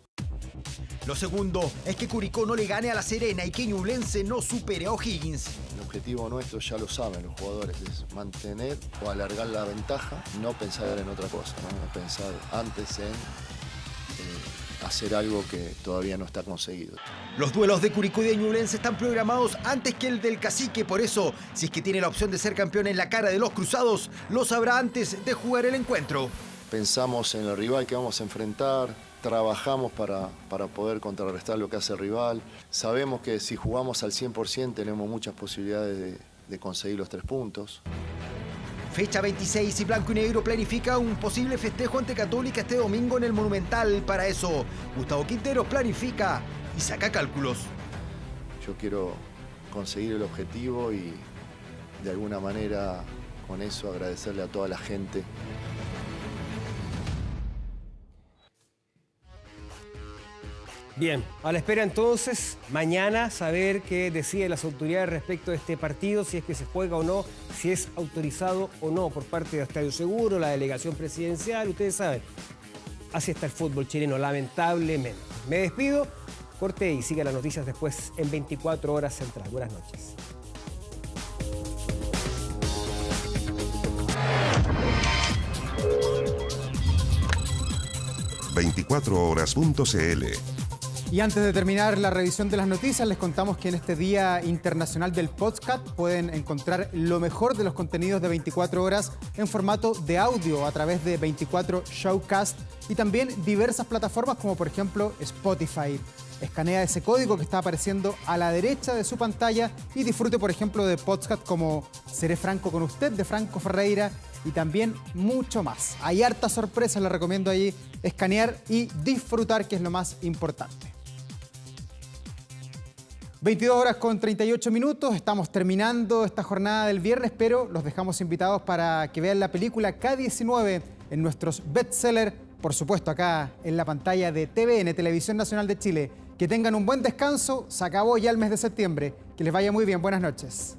Lo segundo es que Curicó no le gane a La Serena y que Ñublense no supere a O'Higgins. El objetivo nuestro, ya lo saben los jugadores, es mantener o alargar la ventaja, no pensar en otra cosa, no pensar antes en hacer algo que todavía no está conseguido. Los duelos de Curicó y de Ñublense están programados antes que el del Cacique, por eso, si es que tiene la opción de ser campeón en la cara de los cruzados, lo sabrá antes de jugar el encuentro. Pensamos en el rival que vamos a enfrentar, trabajamos para poder contrarrestar lo que hace el rival. Sabemos que si jugamos al 100% tenemos muchas posibilidades de conseguir los 3 puntos. Fecha 26 y Blanco y Negro planifica un posible festejo ante Católica este domingo en el Monumental. Para eso, Gustavo Quinteros planifica y saca cálculos. Yo quiero conseguir el objetivo y de alguna manera con eso agradecerle a toda la gente. Bien, a la espera entonces, mañana saber qué deciden las autoridades respecto de este partido, si es que se juega o no, si es autorizado o no por parte de Estadio Seguro, la delegación presidencial, ustedes saben. Así está el fútbol chileno, lamentablemente. Me despido, corte y siga las noticias después en 24 Horas Central. Buenas noches. ...24horas.cl. Y antes de terminar la revisión de las noticias, les contamos que en este Día Internacional del Podcast pueden encontrar lo mejor de los contenidos de 24 horas en formato de audio a través de 24 Showcast y también diversas plataformas como por ejemplo Spotify. Escanea ese código que está apareciendo a la derecha de su pantalla y disfrute por ejemplo de podcast como Seré Franco con usted de Franco Ferreira y también mucho más. Hay hartas sorpresas, les recomiendo ahí escanear y disfrutar, que es lo más importante. 22:38, estamos terminando esta jornada del viernes, pero los dejamos invitados para que vean la película K-19 en nuestros bestsellers, por supuesto acá en la pantalla de TVN, Televisión Nacional de Chile. Que tengan un buen descanso, se acabó ya el mes de septiembre, que les vaya muy bien, buenas noches.